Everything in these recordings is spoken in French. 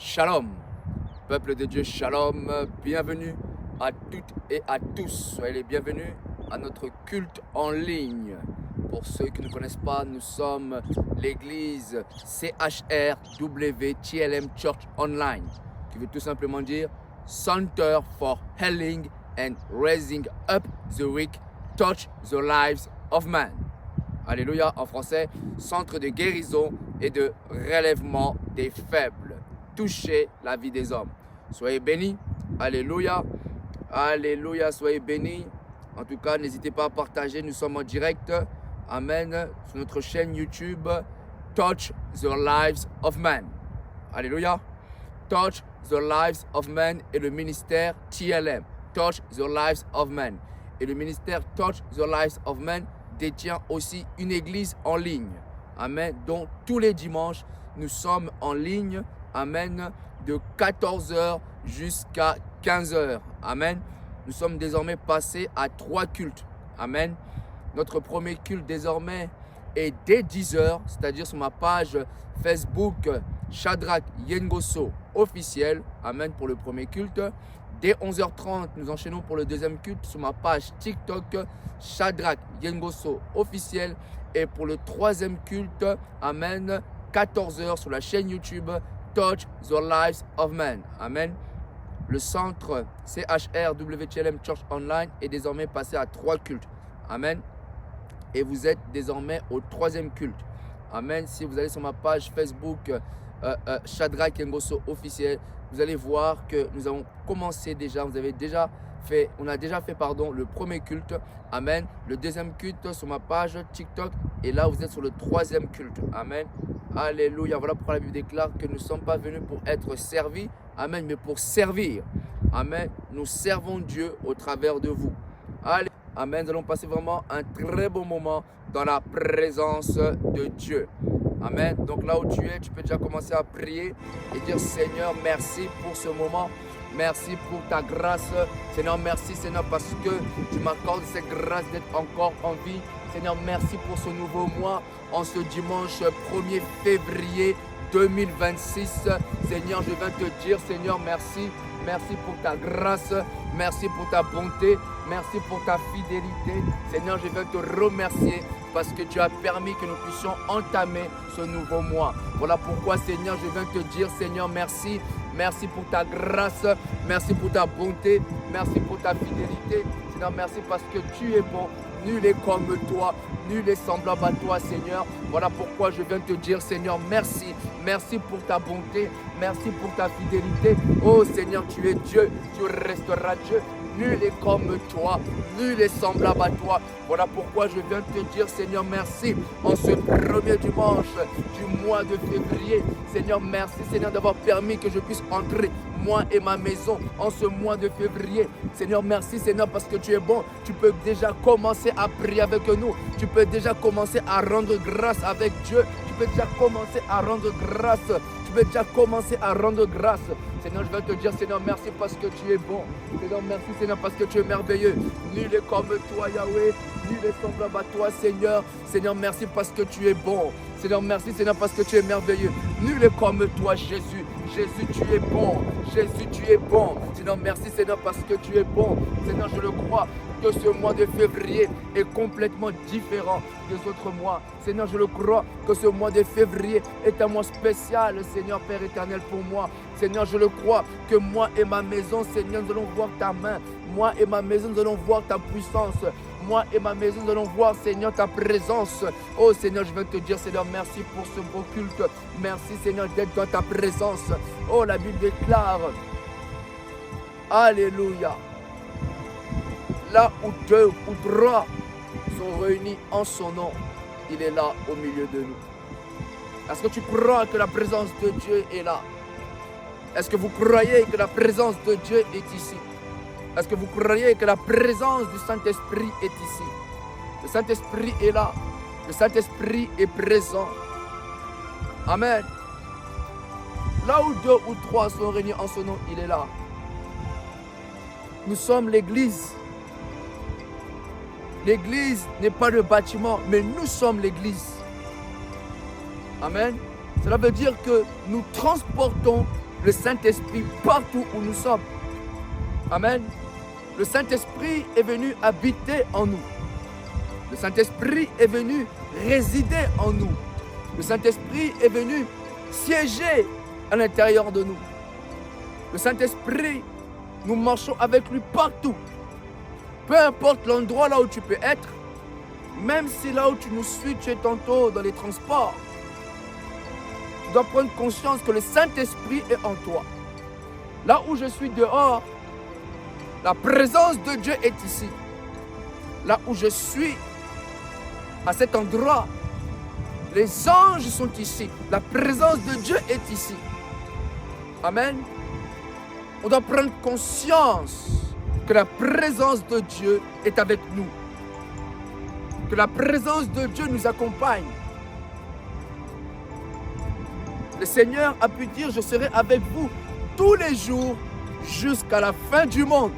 Shalom, peuple de Dieu, shalom, bienvenue à toutes et à tous. Soyez les bienvenus à notre culte en ligne. Pour ceux qui ne connaissent pas, nous sommes l'église CHRW TLM Church Online, qui veut tout simplement dire Center for Healing and Raising Up the Weak, Touch the Lives of Man. Alléluia, en français, centre de guérison et de relèvement des faibles. Toucher la vie des hommes. Soyez bénis. Alléluia. Alléluia. Soyez bénis. En tout cas, n'hésitez pas à partager. Nous sommes en direct. Amen. Sur notre chaîne YouTube. Touch the Lives of Men. Alléluia. Touch the Lives of Men et le ministère TLM. Touch the Lives of Men. Et le ministère Touch the Lives of Men détient aussi une église en ligne. Amen. Donc, tous les dimanches, nous sommes en ligne. Amen. De 14h jusqu'à 15h. Amen. Nous sommes désormais passés à 3 cultes. Amen. Notre premier culte désormais est dès 10h, c'est-à-dire sur ma page Facebook Shadrach Yengoso officiel. Amen pour le premier culte. Dès 11h30, nous enchaînons pour le deuxième culte sur ma page TikTok Shadrach Yengoso officiel. Et pour le troisième culte, amen, 14h sur la chaîne YouTube Touch the Lives of Men. Amen. Le centre CHRWTLM Church Online est désormais passé à 3 cultes. Amen. Et vous êtes désormais au 3e culte. Amen. Si vous allez sur ma page Facebook Shadrach Yengoso officiel, vous allez voir que nous avons commencé déjà, on a déjà fait le premier culte. Amen. Le deuxième culte sur ma page TikTok. Et là, vous êtes sur le 3e culte. Amen. Alléluia. Voilà pourquoi la Bible déclare que nous ne sommes pas venus pour être servis. Amen. Mais pour servir. Amen. Nous servons Dieu au travers de vous. Allez. Amen. Nous allons passer vraiment un très bon moment dans la présence de Dieu. Amen. Donc là où tu es, tu peux déjà commencer à prier et dire Seigneur, merci pour ce moment. Merci pour ta grâce. Seigneur, merci Seigneur parce que tu m'accordes cette grâce d'être encore en vie. Seigneur, merci pour ce nouveau mois en ce dimanche 1er février 2026. Seigneur, je viens te dire Seigneur, merci. Merci pour ta grâce. Merci pour ta bonté. Merci pour ta fidélité. Seigneur, je viens te remercier parce que tu as permis que nous puissions entamer ce nouveau mois. Voilà pourquoi, Seigneur, je viens te dire, Seigneur, merci. Merci pour ta grâce. Merci pour ta bonté. Merci pour ta fidélité. Seigneur, merci parce que tu es bon. Nul est comme toi. Nul est semblable à toi, Seigneur. Voilà pourquoi je viens te dire, Seigneur, merci. Merci pour ta bonté. Merci pour ta fidélité. Oh, Seigneur, tu es Dieu. Tu resteras Dieu. Nul est comme toi, nul est semblable à toi. Voilà pourquoi je viens te dire, Seigneur, merci en ce premier dimanche du mois de février. Seigneur, merci, Seigneur, d'avoir permis que je puisse entrer, moi et ma maison, en ce mois de février. Seigneur, merci, Seigneur, parce que tu es bon. Tu peux déjà commencer à prier avec nous. Tu peux déjà commencer à rendre grâce avec Dieu. Tu peux déjà commencer à rendre grâce. Tu peux déjà commencer à rendre grâce. Seigneur, je vais te dire, Seigneur, merci parce que tu es bon. Seigneur, merci, Seigneur, parce que tu es merveilleux. Nul est comme toi, Yahweh. Nul est semblable à toi, Seigneur. Seigneur, merci parce que tu es bon. Seigneur, merci, Seigneur, parce que tu es merveilleux. Nul est comme toi, Jésus. Jésus, tu es bon. Jésus, tu es bon. Seigneur, merci, Seigneur, parce que tu es bon. Seigneur, je le crois que ce mois de février est complètement différent des autres mois. Seigneur, je le crois que ce mois de février est un mois spécial, Seigneur Père éternel, pour moi. Seigneur, je le crois que moi et ma maison, Seigneur, nous allons voir ta main. Moi et ma maison, nous allons voir ta puissance. Moi et ma maison, nous allons voir, Seigneur, ta présence. Oh, Seigneur, je veux te dire, Seigneur, merci pour ce beau culte. Merci, Seigneur, d'être dans ta présence. Oh, la Bible déclare, Alléluia. Là où 2 ou 3 sont réunis en son nom, il est là au milieu de nous. Est-ce que tu crois que la présence de Dieu est là? Est-ce que vous croyez que la présence de Dieu est ici? Est-ce que vous croyez que la présence du Saint-Esprit est ici? Le Saint-Esprit est là. Le Saint-Esprit est présent. Amen. Là où 2 ou 3 sont réunis en son nom, il est là. Nous sommes l'Église. L'église n'est pas le bâtiment, mais nous sommes l'église. Amen. Cela veut dire que nous transportons le Saint-Esprit partout où nous sommes. Amen. Le Saint-Esprit est venu habiter en nous. Le Saint-Esprit est venu résider en nous. Le Saint-Esprit est venu siéger à l'intérieur de nous. Le Saint-Esprit, nous marchons avec lui partout. Peu importe l'endroit là où tu peux être, même si là où tu nous suis, tu es tantôt dans les transports, tu dois prendre conscience que le Saint-Esprit est en toi. Là où je suis dehors, la présence de Dieu est ici. Là où je suis, à cet endroit, les anges sont ici. La présence de Dieu est ici. Amen. On doit prendre conscience que la présence de Dieu est avec nous. Que la présence de Dieu nous accompagne. Le Seigneur a pu dire, je serai avec vous tous les jours jusqu'à la fin du monde.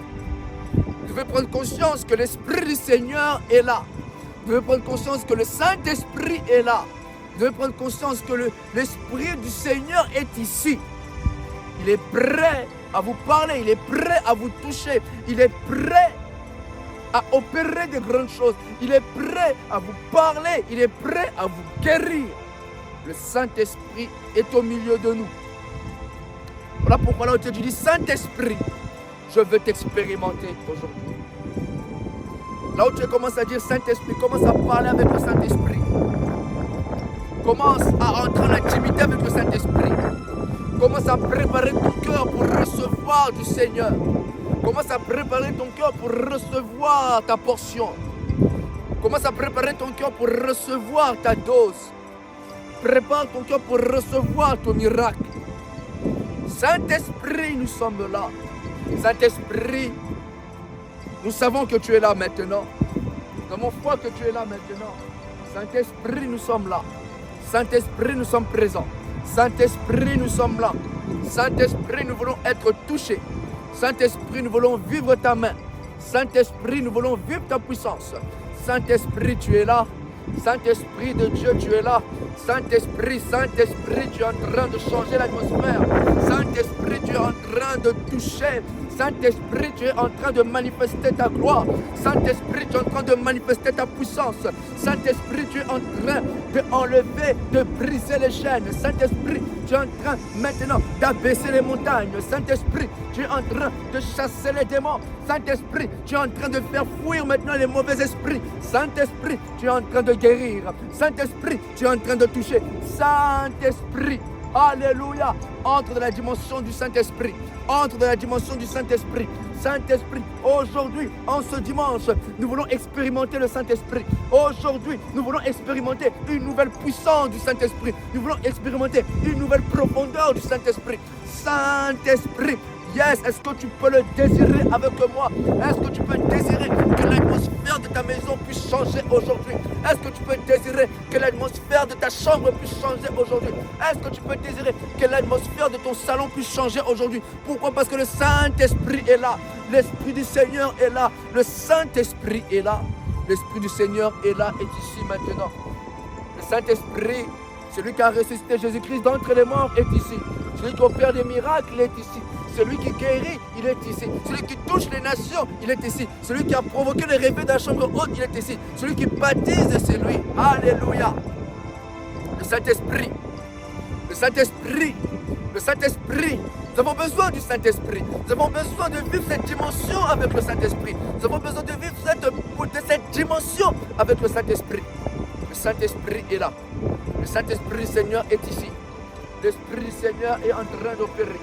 Vous devez prendre conscience que l'Esprit du Seigneur est là. Vous devez prendre conscience que le Saint-Esprit est là. Vous devez prendre conscience que l'Esprit du Seigneur est ici. Il est prêt à vous parler, il est prêt à vous toucher, il est prêt à opérer de grandes choses, il est prêt à vous parler, il est prêt à vous guérir. Le Saint-Esprit est au milieu de nous. Voilà pourquoi là où Dieu dit, Saint-Esprit, je veux t'expérimenter aujourd'hui. Là où tu commences à dire Saint-Esprit, commence à parler avec le Saint-Esprit. Commence à entrer en intimité avec le Saint-Esprit. Commence à préparer ton cœur pour recevoir du Seigneur. Commence à préparer ton cœur pour recevoir ta portion. Commence à préparer ton cœur pour recevoir ta dose. Prépare ton cœur pour recevoir ton miracle. Saint-Esprit, nous sommes là. Saint-Esprit, nous savons que tu es là maintenant. Nous avons foi que tu es là maintenant. Saint-Esprit, nous sommes là. Saint-Esprit, nous sommes présents. Saint-Esprit, nous sommes là. Saint-Esprit, nous voulons être touchés. Saint-Esprit, nous voulons vivre ta main. Saint-Esprit, nous voulons vivre ta puissance. Saint-Esprit, tu es là. Saint-Esprit de Dieu, tu es là. Saint-Esprit, Saint-Esprit, tu es en train de changer l'atmosphère. Saint-Esprit, tu es en train de toucher. Saint-Esprit, tu es en train de manifester ta gloire. Saint-Esprit, tu es en train de manifester ta puissance. Saint-Esprit, tu es en train d'enlever, de briser les chaînes. Saint-Esprit, tu es en train maintenant d'abaisser les montagnes. Saint-Esprit, tu es en train de chasser les démons. Saint-Esprit, tu es en train de faire fuir maintenant les mauvais esprits. Saint-Esprit, tu es en train de guérir. Saint-Esprit, tu es en train de toucher. Saint-Esprit, alléluia, entre dans la dimension du Saint-Esprit. Entre dans la dimension du Saint-Esprit. Saint-Esprit, aujourd'hui, en ce dimanche, nous voulons expérimenter le Saint-Esprit. Aujourd'hui, nous voulons expérimenter une nouvelle puissance du Saint-Esprit. Nous voulons expérimenter une nouvelle profondeur du Saint-Esprit. Saint-Esprit, yes, est-ce que tu peux le désirer avec moi? Est-ce que tu peux désirer que l'atmosphère de ta maison puisse changer aujourd'hui? Est-ce que tu peux désirer que l'atmosphère de ta chambre puisse changer aujourd'hui? Est-ce que tu peux désirer que l'atmosphère de ton salon puisse changer aujourd'hui? Pourquoi? Parce que le Saint-Esprit est là. L'Esprit du Seigneur est là. Le Saint-Esprit est là. L'Esprit du Seigneur est là, est ici maintenant. Le Saint-Esprit, celui qui a ressuscité Jésus-Christ d'entre les morts, est ici. Celui qui opère des miracles, il est ici. Celui qui guérit, il est ici. Celui qui touche les nations, il est ici. Celui qui a provoqué les réveils de la chambre haute, il est ici. Celui qui baptise, c'est lui. Alléluia. Le Saint-Esprit. Le Saint-Esprit. Le Saint-Esprit. Nous avons besoin du Saint-Esprit. Nous avons besoin de vivre cette dimension avec le Saint-Esprit. Nous avons besoin de vivre cette dimension avec le Saint-Esprit. Le Saint-Esprit est là. Le Saint-Esprit, Seigneur, est ici. L'Esprit du Seigneur est en train d'opérer.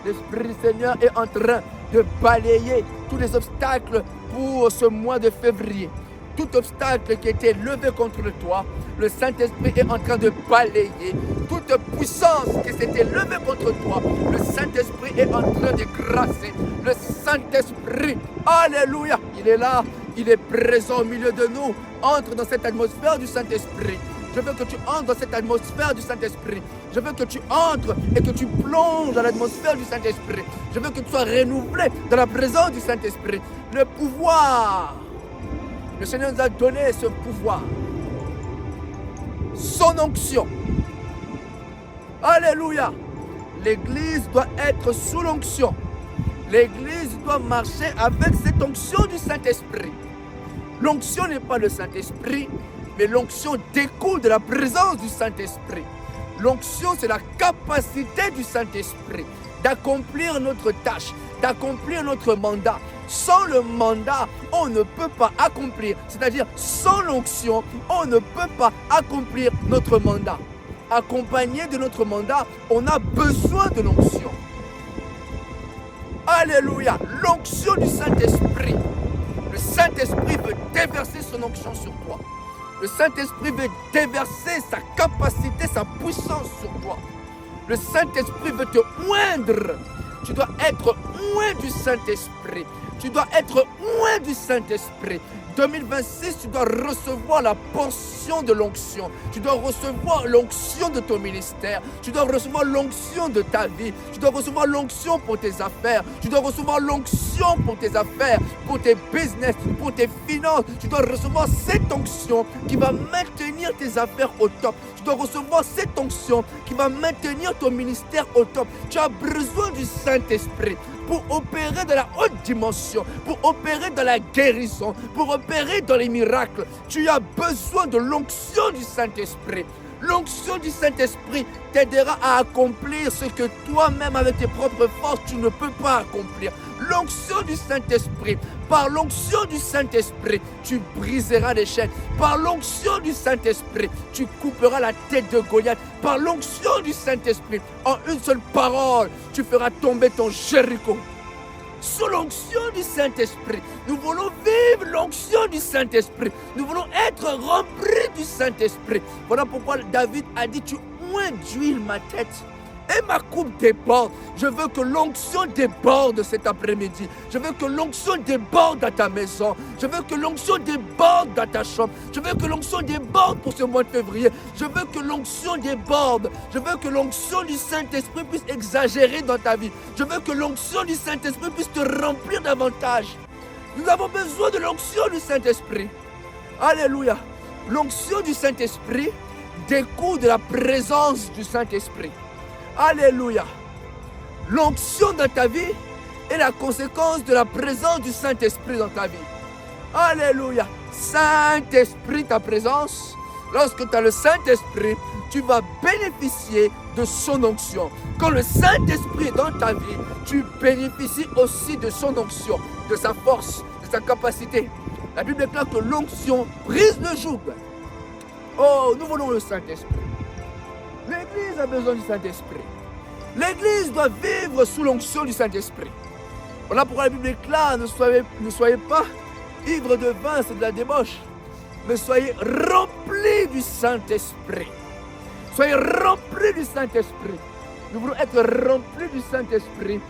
L'Esprit du Seigneur est en train de balayer tous les obstacles pour ce mois de février. Tout obstacle qui était levé contre toi, le Saint-Esprit est en train de balayer. Toute puissance qui s'était levée contre toi, le Saint-Esprit est en train de grâcer. Le Saint-Esprit, alléluia, il est là, il est présent au milieu de nous. Entre dans cette atmosphère du Saint-Esprit. Je veux que tu entres dans cette atmosphère du Saint-Esprit. Je veux que tu entres et que tu plonges dans l'atmosphère du Saint-Esprit. Je veux que tu sois renouvelé dans la présence du Saint-Esprit. Le pouvoir. Le Seigneur nous a donné ce pouvoir. Son onction. Alléluia. L'église doit être sous l'onction. L'église doit marcher avec cette onction du Saint-Esprit. L'onction n'est pas le Saint-Esprit, mais l'onction découle de la présence du Saint-Esprit. L'onction, c'est la capacité du Saint-Esprit d'accomplir notre tâche, d'accomplir notre mandat. Sans le mandat, on ne peut pas accomplir. C'est-à-dire, sans l'onction, on ne peut pas accomplir notre mandat. Accompagné de notre mandat, on a besoin de l'onction. Alléluia, l'onction du Saint-Esprit. Le Saint-Esprit veut déverser son onction sur toi. Le Saint-Esprit veut déverser sa capacité, sa puissance sur toi. Le Saint-Esprit veut te oindre. Tu dois être oint du Saint-Esprit. Tu dois être oint du Saint-Esprit. 2026, tu dois recevoir la portion de l'onction. Tu dois recevoir l'onction de ton ministère. Tu dois recevoir l'onction de ta vie. Tu dois recevoir l'onction pour tes affaires. Tu dois recevoir l'onction pour tes affaires, pour tes business, pour tes finances. Tu dois recevoir cette onction qui va maintenir tes affaires au top. Tu dois recevoir cette onction qui va maintenir ton ministère au top. Tu as besoin du Saint-Esprit pour opérer dans la haute dimension, pour opérer dans la guérison, pour opérer dans les miracles. Tu as besoin de l'onction du Saint-Esprit. L'onction du Saint-Esprit t'aidera à accomplir ce que toi-même, avec tes propres forces, tu ne peux pas accomplir. L'onction du Saint-Esprit, par l'onction du Saint-Esprit, tu briseras les chaînes. Par l'onction du Saint-Esprit, tu couperas la tête de Goliath. Par l'onction du Saint-Esprit, en une seule parole, tu feras tomber ton Jéricho. Sous l'onction du Saint-Esprit, nous voulons vivre l'onction du Saint-Esprit. Nous voulons être remplis du Saint-Esprit. Voilà pourquoi David a dit, tu oins d'huile ma tête et ma coupe déborde. Je veux que l'onction déborde cet après-midi. Je veux que l'onction déborde dans ta maison. Je veux que l'onction déborde dans ta chambre. Je veux que l'onction déborde pour ce mois de février. Je veux que l'onction déborde. Je veux que l'onction du Saint-Esprit puisse exagérer dans ta vie. Je veux que l'onction du Saint-Esprit puisse te remplir davantage. Nous avons besoin de l'onction du Saint-Esprit. Alléluia. L'onction du Saint-Esprit découle de la présence du Saint-Esprit. Alléluia. L'onction dans ta vie est la conséquence de la présence du Saint-Esprit dans ta vie. Alléluia. Saint-Esprit, ta présence. Lorsque tu as le Saint-Esprit, tu vas bénéficier de son onction. Quand le Saint-Esprit est dans ta vie, tu bénéficies aussi de son onction, de sa force, de sa capacité. La Bible déclare que l'onction brise le joug. Oh, nous voulons le Saint-Esprit. L'Église a besoin du Saint-Esprit. L'Église doit vivre sous l'onction du Saint-Esprit. Voilà pourquoi la Bible déclare, ne soyez pas ivres de vin, c'est de la débauche, mais soyez remplis du Saint-Esprit. Soyez remplis du Saint-Esprit. Nous voulons être remplis du Saint-Esprit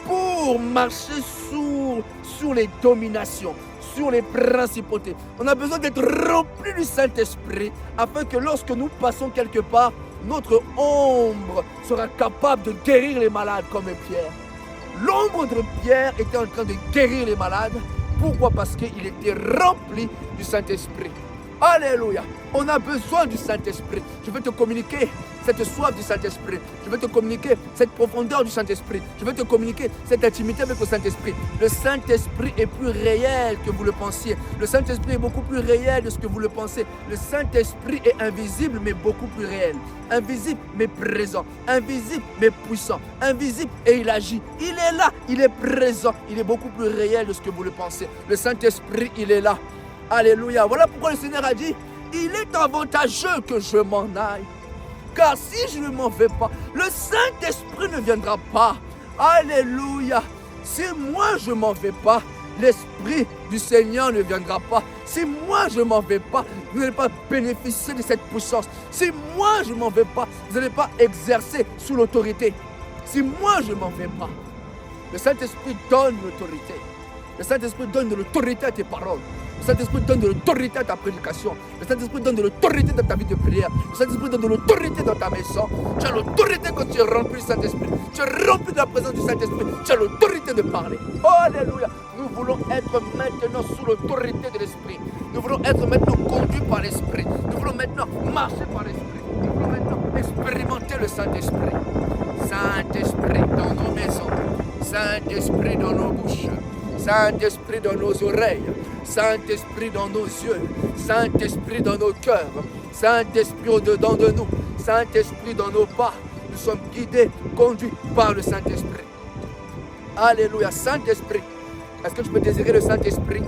pour marcher sur les dominations, sur les principautés. On a besoin d'être remplis du Saint-Esprit afin que lorsque nous passons quelque part, notre ombre sera capable de guérir les malades comme Pierre. L'ombre de Pierre était en train de guérir les malades. Pourquoi? Parce qu'il était rempli du Saint-Esprit. Alléluia. On a besoin du Saint-Esprit. Je veux te communiquer cette soif du Saint-Esprit. Je veux te communiquer cette profondeur du Saint-Esprit. Je veux te communiquer cette intimité avec le Saint-Esprit. Le Saint-Esprit est plus réel que vous le pensiez. Le Saint-Esprit est beaucoup plus réel de ce que vous le pensez. Le Saint-Esprit est invisible mais beaucoup plus réel. Invisible mais présent. Invisible mais puissant. Invisible et il agit. Il est là, il est présent. Il est beaucoup plus réel de ce que vous le pensez. Le Saint-Esprit, il est là. Alléluia. Voilà pourquoi le Seigneur a dit, il est avantageux que je m'en aille. Car si je ne m'en vais pas, le Saint-Esprit ne viendra pas. Alléluia. Si moi je ne m'en vais pas, l'Esprit du Seigneur ne viendra pas. Si moi je ne m'en vais pas, vous n'allez pas bénéficier de cette puissance. Si moi je ne m'en vais pas, vous n'allez pas exercer sous l'autorité. Si moi je ne m'en vais pas, le Saint-Esprit donne l'autorité. Le Saint-Esprit donne de l'autorité à tes paroles. Le Saint-Esprit donne de l'autorité à ta prédication. Le Saint-Esprit donne de l'autorité dans ta vie de prière. Le Saint-Esprit donne de l'autorité dans ta maison. Tu as l'autorité quand tu es rempli du Saint-Esprit. Tu es rempli de la présence du Saint-Esprit. Tu as l'autorité de parler. Oh, alléluia. Nous voulons être maintenant sous l'autorité de l'Esprit. Nous voulons être maintenant conduits par l'Esprit. Nous voulons maintenant marcher par l'Esprit. Nous voulons maintenant expérimenter le Saint-Esprit. Saint-Esprit dans nos maisons, Saint-Esprit dans nos bouches, Saint-Esprit dans nos oreilles, Saint-Esprit dans nos yeux, Saint-Esprit dans nos cœurs, Saint-Esprit au-dedans de nous, Saint-Esprit dans nos pas. Nous sommes guidés, conduits par le Saint-Esprit. Alléluia, Saint-Esprit. Est-ce que tu peux désirer le Saint-Esprit?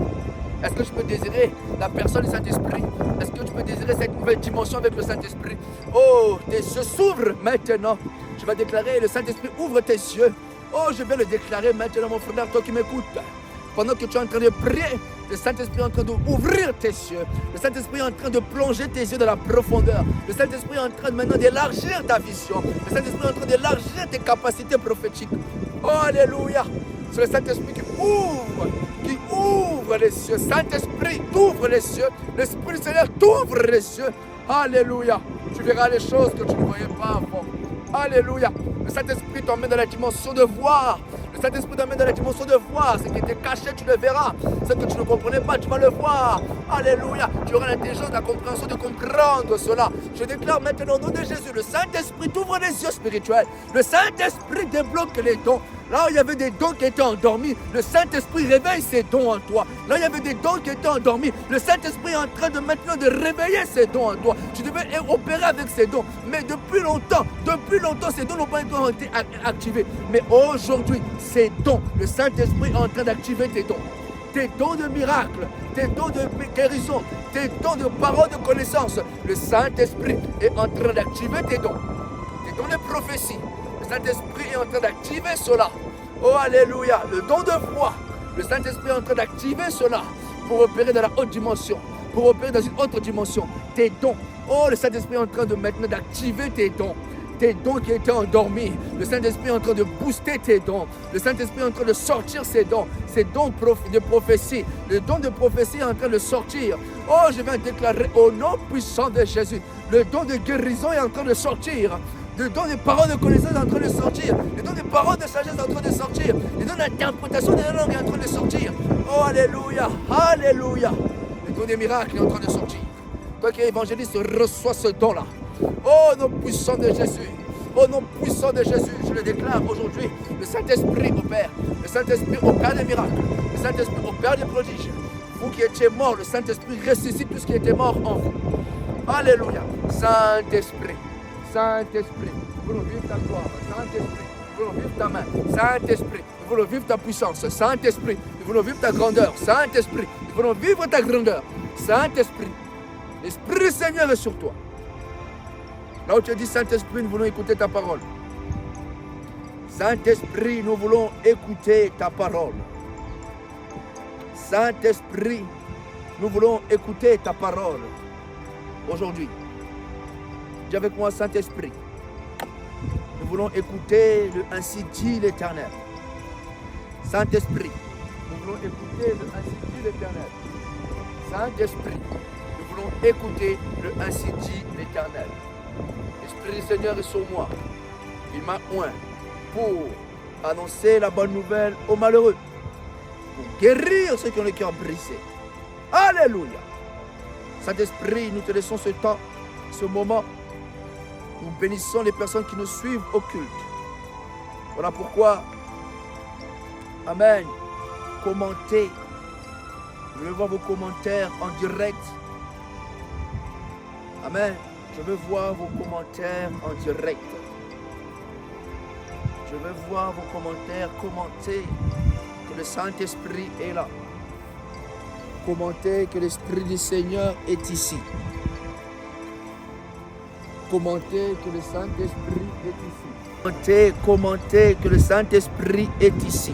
Est-ce que tu peux désirer la personne du Saint-Esprit? Est-ce que tu peux désirer cette nouvelle dimension avec le Saint-Esprit? Oh, tes yeux s'ouvrent maintenant. Je vais déclarer, le Saint-Esprit ouvre tes yeux. Oh, je vais le déclarer maintenant, mon frère, toi qui m'écoutes. Pendant que tu es en train de prier, le Saint-Esprit est en train d'ouvrir tes yeux. Le Saint-Esprit est en train de plonger tes yeux dans la profondeur. Le Saint-Esprit est en train maintenant d'élargir ta vision. Le Saint-Esprit est en train d'élargir tes capacités prophétiques. Oh, alléluia. C'est le Saint-Esprit qui ouvre les cieux. Saint-Esprit, t'ouvre les cieux. L'Esprit du Seigneur t'ouvre les cieux. Alléluia. Tu verras les choses que tu ne voyais pas avant. Alléluia. Le Saint-Esprit t'emmène dans la dimension de voir. Le Saint-Esprit t'emmène dans la dimension de voir. Ce qui était caché, tu le verras. Ce que tu ne comprenais pas, tu vas le voir. Alléluia. Tu auras l'intelligence, la compréhension de comprendre cela. Je déclare maintenant au nom de Jésus, le Saint-Esprit t'ouvre les yeux spirituels. Le Saint-Esprit débloque les dons. Là où il y avait des dons qui étaient endormis, le Saint-Esprit réveille ces dons en toi. Là où il y avait des dons qui étaient endormis, le Saint-Esprit est en train de maintenant de réveiller ces dons en toi. Tu devais opérer avec ces dons. Mais depuis longtemps, ces dons n'ont pas été activés. Mais aujourd'hui, ces dons, le Saint-Esprit est en train d'activer tes dons. Tes dons de miracles, tes dons de guérison, tes dons de parole de connaissance. Le Saint-Esprit est en train d'activer tes dons. Tes dons de prophétie. Le Saint-Esprit est en train d'activer cela. Oh, alléluia. Le don de foi. Le Saint-Esprit est en train d'activer cela pour opérer dans la haute dimension, pour opérer dans une autre dimension. Tes dons. Oh, le Saint-Esprit est en train de maintenant d'activer tes dons. Tes dons qui étaient endormis. Le Saint-Esprit est en train de booster tes dons. Le Saint-Esprit est en train de sortir ses dons de prophétie. Le don de prophétie est en train de sortir. Oh, je viens déclarer au nom puissant de Jésus. Le don de guérison est en train de sortir. Le don des paroles de connaissance est en train de sortir. Le don des paroles de sagesse est en train de sortir. Le don d'interprétation des langues est en train de sortir. Oh, alléluia, alléluia. Le don des miracles est en train de sortir. Toi qui es évangéliste, reçois ce don-là. Oh, nom puissant de Jésus. Oh, nom puissant de Jésus, je le déclare aujourd'hui. Le Saint-Esprit opère. Le Saint-Esprit opère des miracles. Le Saint-Esprit opère des prodiges. Vous qui étiez morts, le Saint-Esprit ressuscite tout ce qui était mort en vous. Alléluia. Saint-Esprit. Saint-Esprit, nous voulons vivre ta gloire. Saint-Esprit, nous voulons vivre ta main. Saint-Esprit, nous voulons vivre ta puissance. Saint-Esprit, nous voulons vivre ta grandeur. Saint-Esprit, nous voulons vivre ta grandeur. Saint-Esprit, l'Esprit du Seigneur est sur toi. Là où tu as dit Saint-Esprit, nous voulons écouter ta parole. Saint-Esprit, nous voulons écouter ta parole. Saint-Esprit, nous voulons écouter ta parole aujourd'hui. Dis avec moi, Saint-Esprit. Nous voulons écouter le ainsi dit l'Éternel. Saint-Esprit, nous voulons écouter le ainsi dit l'Éternel. Saint-Esprit, nous voulons écouter le ainsi dit l'Éternel. L'Esprit du Seigneur est sur moi. Il m'a oint pour annoncer la bonne nouvelle aux malheureux, pour guérir ceux qui ont le cœur brisé. Alléluia. Saint-Esprit, nous te laissons ce temps, ce moment. Nous bénissons les personnes qui nous suivent au culte. Voilà pourquoi, amen, commentez. Je veux voir vos commentaires en direct. Amen. Je veux voir vos commentaires en direct. Je veux voir vos commentaires. Commentez que le Saint-Esprit est là. Commentez que l'Esprit du Seigneur est ici. Commentez que le Saint-Esprit est ici. Commentez que le Saint-Esprit est ici.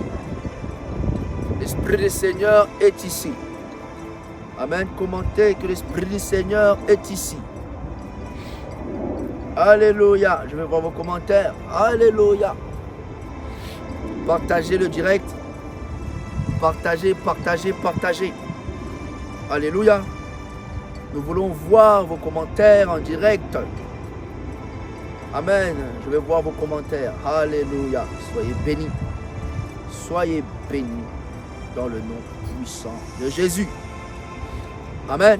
L'Esprit du Seigneur est ici. Amen. Commentez que l'Esprit du Seigneur est ici. Alléluia. Je vais voir vos commentaires. Alléluia. Partagez le direct. Partagez, partagez, partagez. Alléluia. Nous voulons voir vos commentaires en direct. Amen. Je vais voir vos commentaires. Alléluia. Soyez bénis. Soyez bénis dans le nom puissant de Jésus. Amen.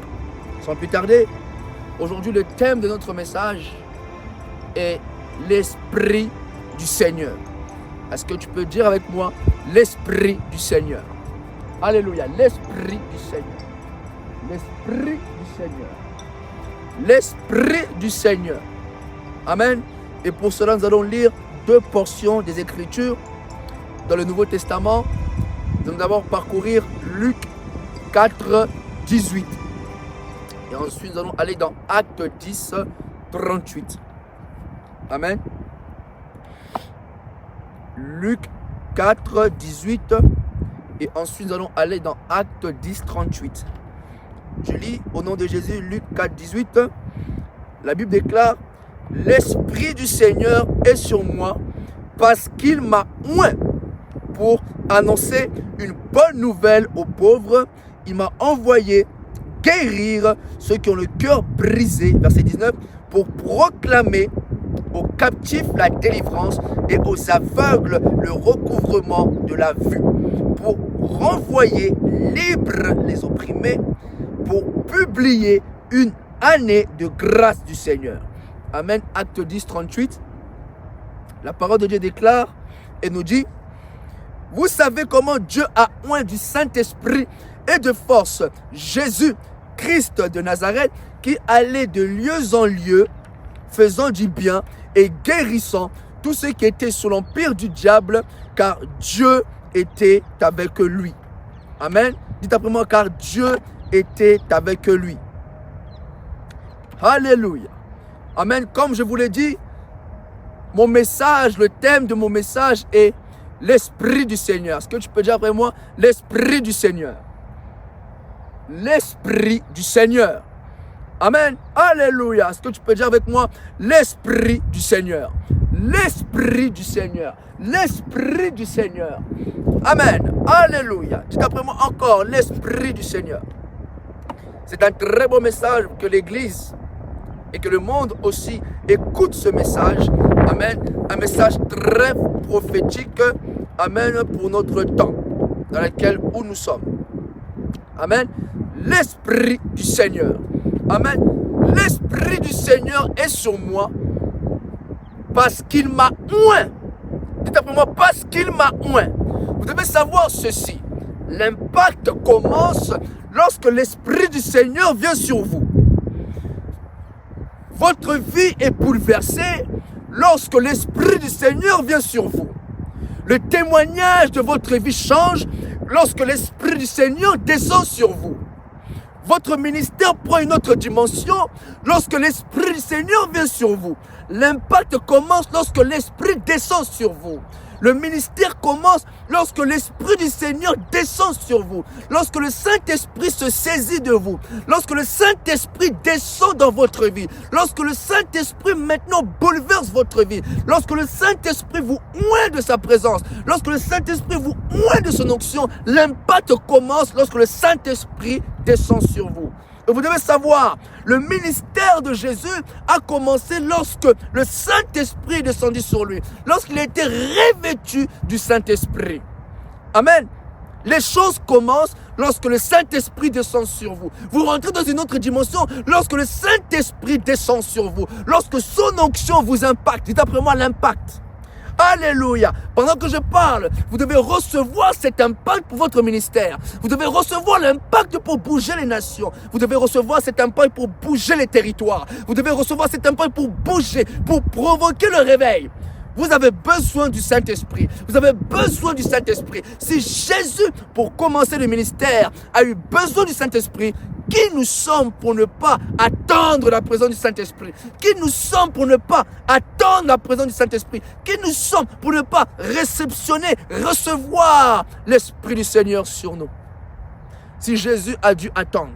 Sans plus tarder, aujourd'hui le thème de notre message est l'Esprit du Seigneur. Est-ce que tu peux dire avec moi l'Esprit du Seigneur? Alléluia, l'Esprit du Seigneur. L'Esprit du Seigneur. L'Esprit du Seigneur. Amen. Et pour cela, nous allons lire deux portions des Écritures dans le Nouveau Testament. Nous allons d'abord parcourir Luc 4, 18. Et ensuite, nous allons aller dans Acte 10, 38. Amen. Luc 4, 18. Et ensuite, nous allons aller dans Acte 10, 38. Je lis au nom de Jésus, Luc 4, 18. La Bible déclare: l'Esprit du Seigneur est sur moi parce qu'il m'a oint pour annoncer une bonne nouvelle aux pauvres. Il m'a envoyé guérir ceux qui ont le cœur brisé, verset 19, pour proclamer aux captifs la délivrance et aux aveugles le recouvrement de la vue, pour renvoyer libres les opprimés, pour publier une année de grâce du Seigneur. Amen. Acte 10, 38. La parole de Dieu déclare et nous dit: vous savez comment Dieu a oint du Saint-Esprit et de force Jésus, Christ de Nazareth, qui allait de lieu en lieu, faisant du bien et guérissant tous ceux qui étaient sous l'empire du diable, car Dieu était avec lui. Amen. Dites après moi: car Dieu était avec lui. Alléluia. Amen. Comme je vous l'ai dit, mon message, le thème de mon message est l'Esprit du Seigneur. Est-ce que tu peux dire après moi? L'Esprit du Seigneur. L'Esprit du Seigneur. Amen. Alléluia. Est-ce que tu peux dire avec moi? L'Esprit du Seigneur. L'Esprit du Seigneur. L'Esprit du Seigneur. Amen. Alléluia. Dites après moi encore: l'Esprit du Seigneur. C'est un très beau message que l'Église et que le monde aussi écoute ce message. Amen. Un message très prophétique. Amen. Pour notre temps dans lequel où nous sommes. Amen. L'Esprit du Seigneur. Amen. L'Esprit du Seigneur est sur moi parce qu'il m'a oint. Dites après moi: parce qu'il m'a oint. Vous devez savoir ceci. L'impact commence lorsque l'Esprit du Seigneur vient sur vous. Votre vie est bouleversée lorsque l'Esprit du Seigneur vient sur vous. Le témoignage de votre vie change lorsque l'Esprit du Seigneur descend sur vous. Votre ministère prend une autre dimension lorsque l'Esprit du Seigneur vient sur vous. L'impact commence lorsque l'Esprit descend sur vous. Le ministère commence lorsque l'Esprit du Seigneur descend sur vous. Lorsque le Saint-Esprit se saisit de vous. Lorsque le Saint-Esprit descend dans votre vie. Lorsque le Saint-Esprit maintenant bouleverse votre vie. Lorsque le Saint-Esprit vous oint de sa présence. Lorsque le Saint-Esprit vous oint de son onction. L'impact commence lorsque le Saint-Esprit descend sur vous. Et vous devez savoir, le ministère de Jésus a commencé lorsque le Saint-Esprit est descendu sur lui. Lorsqu'il a été revêtu du Saint-Esprit. Amen. Les choses commencent lorsque le Saint-Esprit descend sur vous. Vous rentrez dans une autre dimension lorsque le Saint-Esprit descend sur vous. Lorsque son onction vous impacte. Dites après moi l'impact. Alléluia. Pendant que je parle, vous devez recevoir cet impact pour votre ministère. Vous devez recevoir l'impact pour bouger les nations. Vous devez recevoir cet impact pour bouger les territoires. Vous devez recevoir cet impact pour bouger, pour provoquer le réveil. Vous avez besoin du Saint-Esprit. Vous avez besoin du Saint-Esprit. Si Jésus, pour commencer le ministère, a eu besoin du Saint-Esprit, qui nous sommes pour ne pas attendre la présence du Saint-Esprit? Qui nous sommes pour ne pas attendre la présence du Saint-Esprit? Qui nous sommes pour ne pas réceptionner, recevoir l'Esprit du Seigneur sur nous? Si Jésus a dû attendre,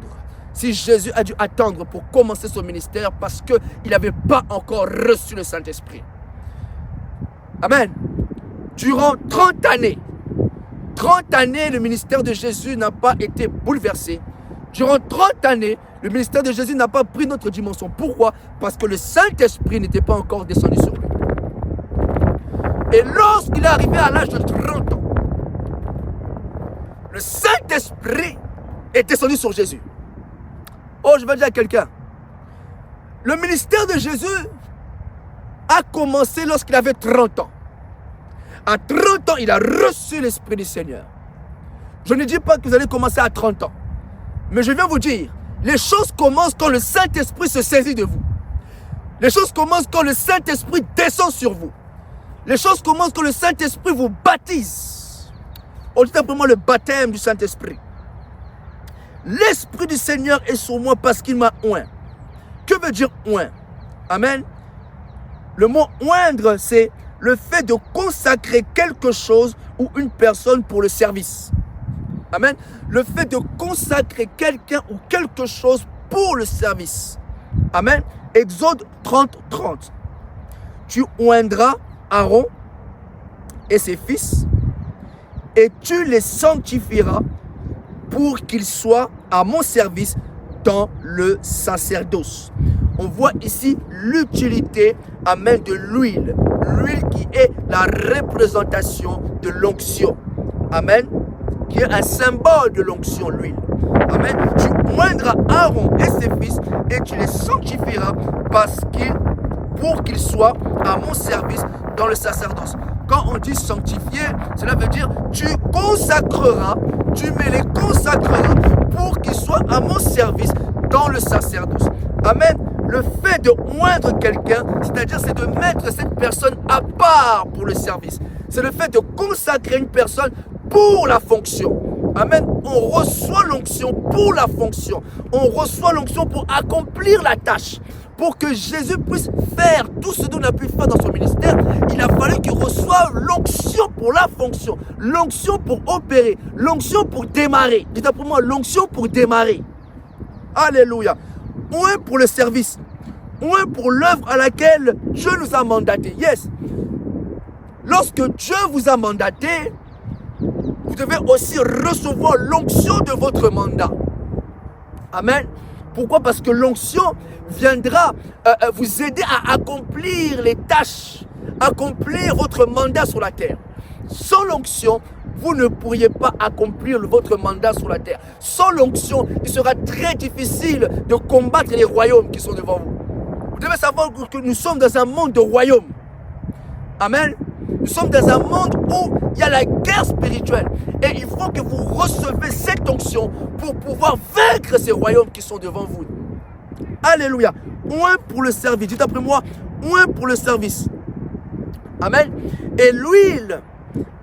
si Jésus a dû attendre pour commencer son ministère parce qu'il n'avait pas encore reçu le Saint-Esprit. Amen. Durant 30 années, le ministère de Jésus n'a pas été bouleversé. Durant 30 années, le ministère de Jésus n'a pas pris notre dimension. Pourquoi? Parce que le Saint-Esprit n'était pas encore descendu sur lui. Et lorsqu'il est arrivé à l'âge de 30 ans, le Saint-Esprit est descendu sur Jésus. Oh, je vais dire à quelqu'un, le ministère de Jésus a commencé lorsqu'il avait 30 ans. À 30 ans, il a reçu l'Esprit du Seigneur. Je ne dis pas que vous allez commencer à 30 ans. Mais je viens vous dire, les choses commencent quand le Saint-Esprit se saisit de vous. Les choses commencent quand le Saint-Esprit descend sur vous. Les choses commencent quand le Saint-Esprit vous baptise. On dit simplement le baptême du Saint-Esprit. L'Esprit du Seigneur est sur moi parce qu'il m'a oint. Que veut dire oint? Amen. Le mot oindre, c'est le fait de consacrer quelque chose ou une personne pour le service. Amen. Le fait de consacrer quelqu'un ou quelque chose pour le service. Amen. Exode 30, 30. Tu oindras Aaron et ses fils et tu les sanctifieras pour qu'ils soient à mon service dans le sacerdoce. On voit ici l'utilité, amen, de l'huile. L'huile qui est la représentation de l'onction. Amen. Qui est un symbole de l'onction, l'huile. Amen. Tu oindras Aaron et ses fils et tu les sanctifieras pour qu'ils soient à mon service dans le sacerdoce. Quand on dit sanctifier, cela veut dire tu consacreras, tu me les consacreras pour qu'ils soient à mon service dans le sacerdoce. Amen. Le fait de oindre quelqu'un, c'est-à-dire c'est de mettre cette personne à part pour le service. C'est le fait de consacrer une personne pour la fonction. Amen. On reçoit l'onction pour la fonction. On reçoit l'onction pour accomplir la tâche. Pour que Jésus puisse faire tout ce dont il a pu faire dans son ministère, il a fallu qu'il reçoive l'onction pour la fonction. L'onction pour opérer. L'onction pour démarrer. Dites pour moi, l'onction pour démarrer. Alléluia. Oint pour le service. Oint pour l'œuvre à laquelle Dieu nous a mandaté. Yes. Lorsque Dieu vous a mandaté, vous devez aussi recevoir l'onction de votre mandat. Amen. Pourquoi? Parce que l'onction viendra vous aider à accomplir les tâches, accomplir votre mandat sur la terre. Sans l'onction, vous ne pourriez pas accomplir votre mandat sur la terre. Sans l'onction, il sera très difficile de combattre les royaumes qui sont devant vous. Vous devez savoir que nous sommes dans un monde de royaumes. Amen. Nous sommes dans un monde où il y a la guerre spirituelle. Et il faut que vous recevez cette onction pour pouvoir vaincre ces royaumes qui sont devant vous. Alléluia. Oint pour le service. Dites après moi, oint pour le service. Amen. Et l'huile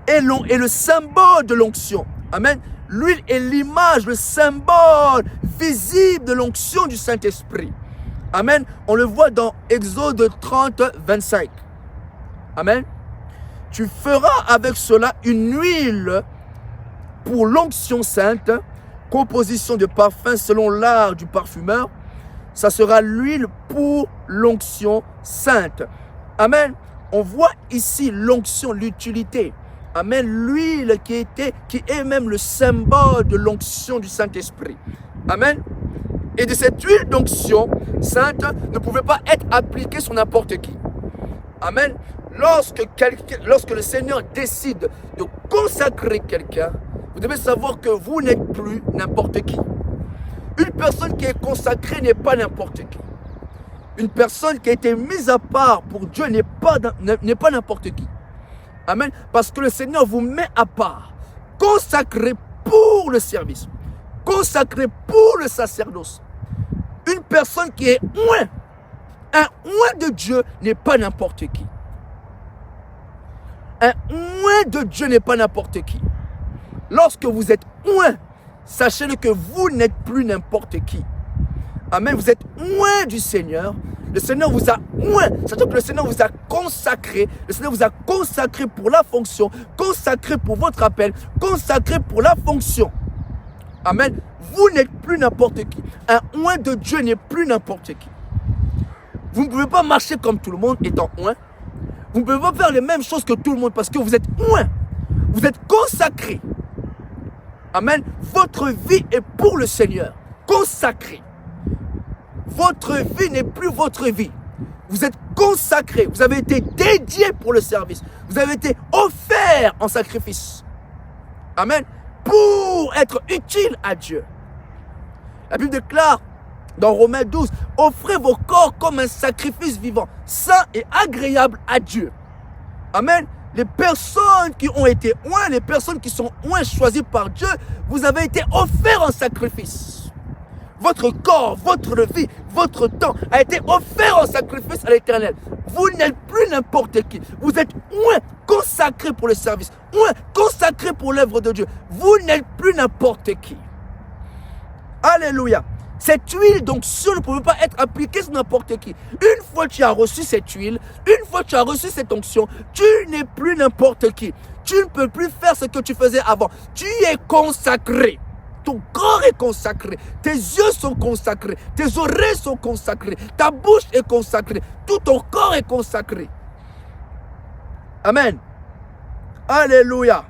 est le symbole de l'onction. Amen. L'huile est l'image, le symbole visible de l'onction du Saint-Esprit. Amen. On le voit dans Exode 30, 25. Amen. Tu feras avec cela une huile pour l'onction sainte, composition de parfum selon l'art du parfumeur. Ça sera l'huile pour l'onction sainte. Amen. On voit ici l'onction, l'utilité. Amen. L'huile qui est même le symbole de l'onction du Saint-Esprit. Amen. Et de cette huile d'onction sainte ne pouvait pas être appliquée sur n'importe qui. Amen. Lorsque le Seigneur décide de consacrer quelqu'un, vous devez savoir que vous n'êtes plus n'importe qui. Une personne qui est consacrée n'est pas n'importe qui. Une personne qui a été mise à part pour Dieu n'est pas n'importe qui. Amen. Parce que le Seigneur vous met à part, consacré pour le service, consacré pour le sacerdoce. Une personne qui est oint, un oint de Dieu n'est pas n'importe qui. Un oint de Dieu n'est pas n'importe qui. Lorsque vous êtes oint, sachez-le que vous n'êtes plus n'importe qui. Amen. Vous êtes oint du Seigneur. Le Seigneur vous a oint. C'est-à-dire que le Seigneur vous a consacré. Le Seigneur vous a consacré pour la fonction, consacré pour votre appel, consacré pour la fonction. Amen. Vous n'êtes plus n'importe qui. Un oint de Dieu n'est plus n'importe qui. Vous ne pouvez pas marcher comme tout le monde étant oint. Vous ne pouvez pas faire les mêmes choses que tout le monde parce que vous êtes oint. Vous êtes consacré. Amen. Votre vie est pour le Seigneur. Consacré. Votre vie n'est plus votre vie. Vous êtes consacré. Vous avez été dédié pour le service. Vous avez été offert en sacrifice. Amen. Pour être utile à Dieu. La Bible déclare Dans Romains 12, offrez vos corps comme un sacrifice vivant, saint et agréable à Dieu. Amen. Les personnes qui ont été oints, les personnes qui sont oints choisies par Dieu, vous avez été offerts en sacrifice. Votre corps, votre vie, votre temps a été offert en sacrifice à l'Éternel. Vous n'êtes plus n'importe qui. Vous êtes oints, consacrés pour le service, oints, consacrés pour l'œuvre de Dieu. Vous n'êtes plus n'importe qui. Alléluia. Cette huile d'onction ne peut pas être appliquée sur n'importe qui. Une fois que tu as reçu cette huile, une fois que tu as reçu cette onction, tu n'es plus n'importe qui. Tu ne peux plus faire ce que tu faisais avant. Tu es consacré. Ton corps est consacré. Tes yeux sont consacrés. Tes oreilles sont consacrées. Ta bouche est consacrée. Tout ton corps est consacré. Amen. Alléluia.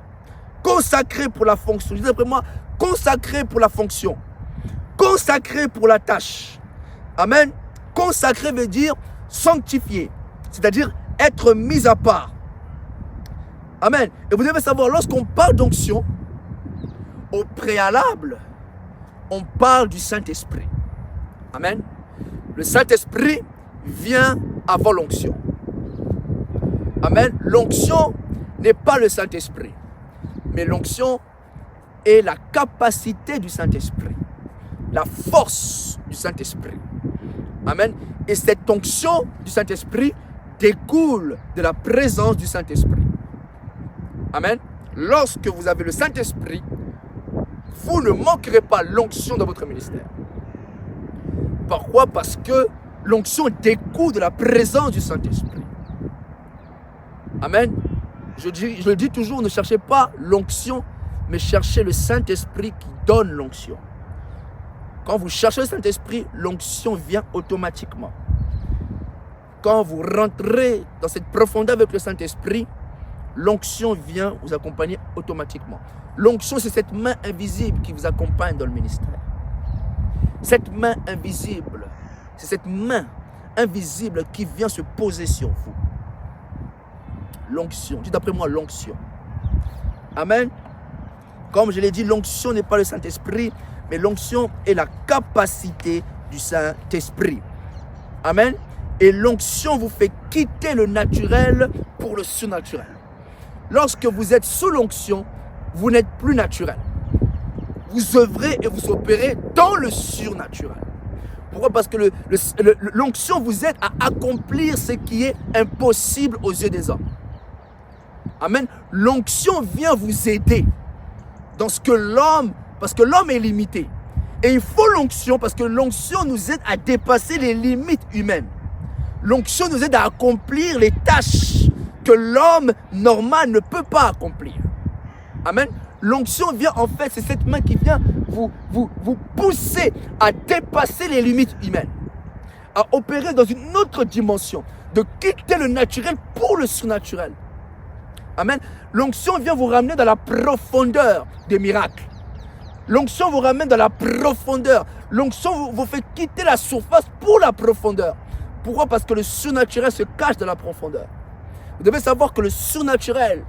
Consacré pour la fonction. Je dis après moi, consacré pour la fonction. Consacré pour la tâche. Amen. Consacré veut dire sanctifié, c'est-à-dire être mis à part. Amen. Et vous devez savoir, lorsqu'on parle d'onction, au préalable, on parle du Saint-Esprit. Amen. Le Saint-Esprit vient avant l'onction. Amen. L'onction n'est pas le Saint-Esprit, mais l'onction est la capacité du Saint-Esprit. La force du Saint-Esprit. Amen. Et cette onction du Saint-Esprit découle de la présence du Saint-Esprit. Amen. Lorsque vous avez le Saint-Esprit, vous ne manquerez pas l'onction dans votre ministère. Pourquoi? Parce que l'onction découle de la présence du Saint-Esprit. Amen. Je le dis toujours, ne cherchez pas l'onction, mais cherchez le Saint-Esprit qui donne l'onction. Quand vous cherchez le Saint-Esprit, l'onction vient automatiquement. Quand vous rentrez dans cette profondeur avec le Saint-Esprit, l'onction vient vous accompagner automatiquement. L'onction, c'est cette main invisible qui vous accompagne dans le ministère. Cette main invisible, c'est cette main invisible qui vient se poser sur vous. L'onction, dites après moi l'onction. Amen. Comme je l'ai dit, l'onction n'est pas le Saint-Esprit, mais l'onction est la capacité du Saint-Esprit. Amen. Et l'onction vous fait quitter le naturel pour le surnaturel. Lorsque vous êtes sous l'onction, vous n'êtes plus naturel. Vous œuvrez et vous opérez dans le surnaturel. Pourquoi? Parce que l'onction vous aide à accomplir ce qui est impossible aux yeux des hommes. Amen. L'onction vient vous aider dans ce que l'homme, parce que l'homme est limité. Et il faut l'onction parce que l'onction nous aide à dépasser les limites humaines. L'onction nous aide à accomplir les tâches que l'homme normal ne peut pas accomplir. Amen. L'onction vient en fait, c'est cette main qui vient vous pousser à dépasser les limites humaines. À opérer dans une autre dimension. De quitter le naturel pour le surnaturel. Amen. L'onction vient vous ramener dans la profondeur des miracles. L'onction vous ramène dans la profondeur. L'onction vous fait quitter la surface pour la profondeur. Pourquoi? Parce que le surnaturel se cache dans la profondeur. Vous devez savoir que le surnaturel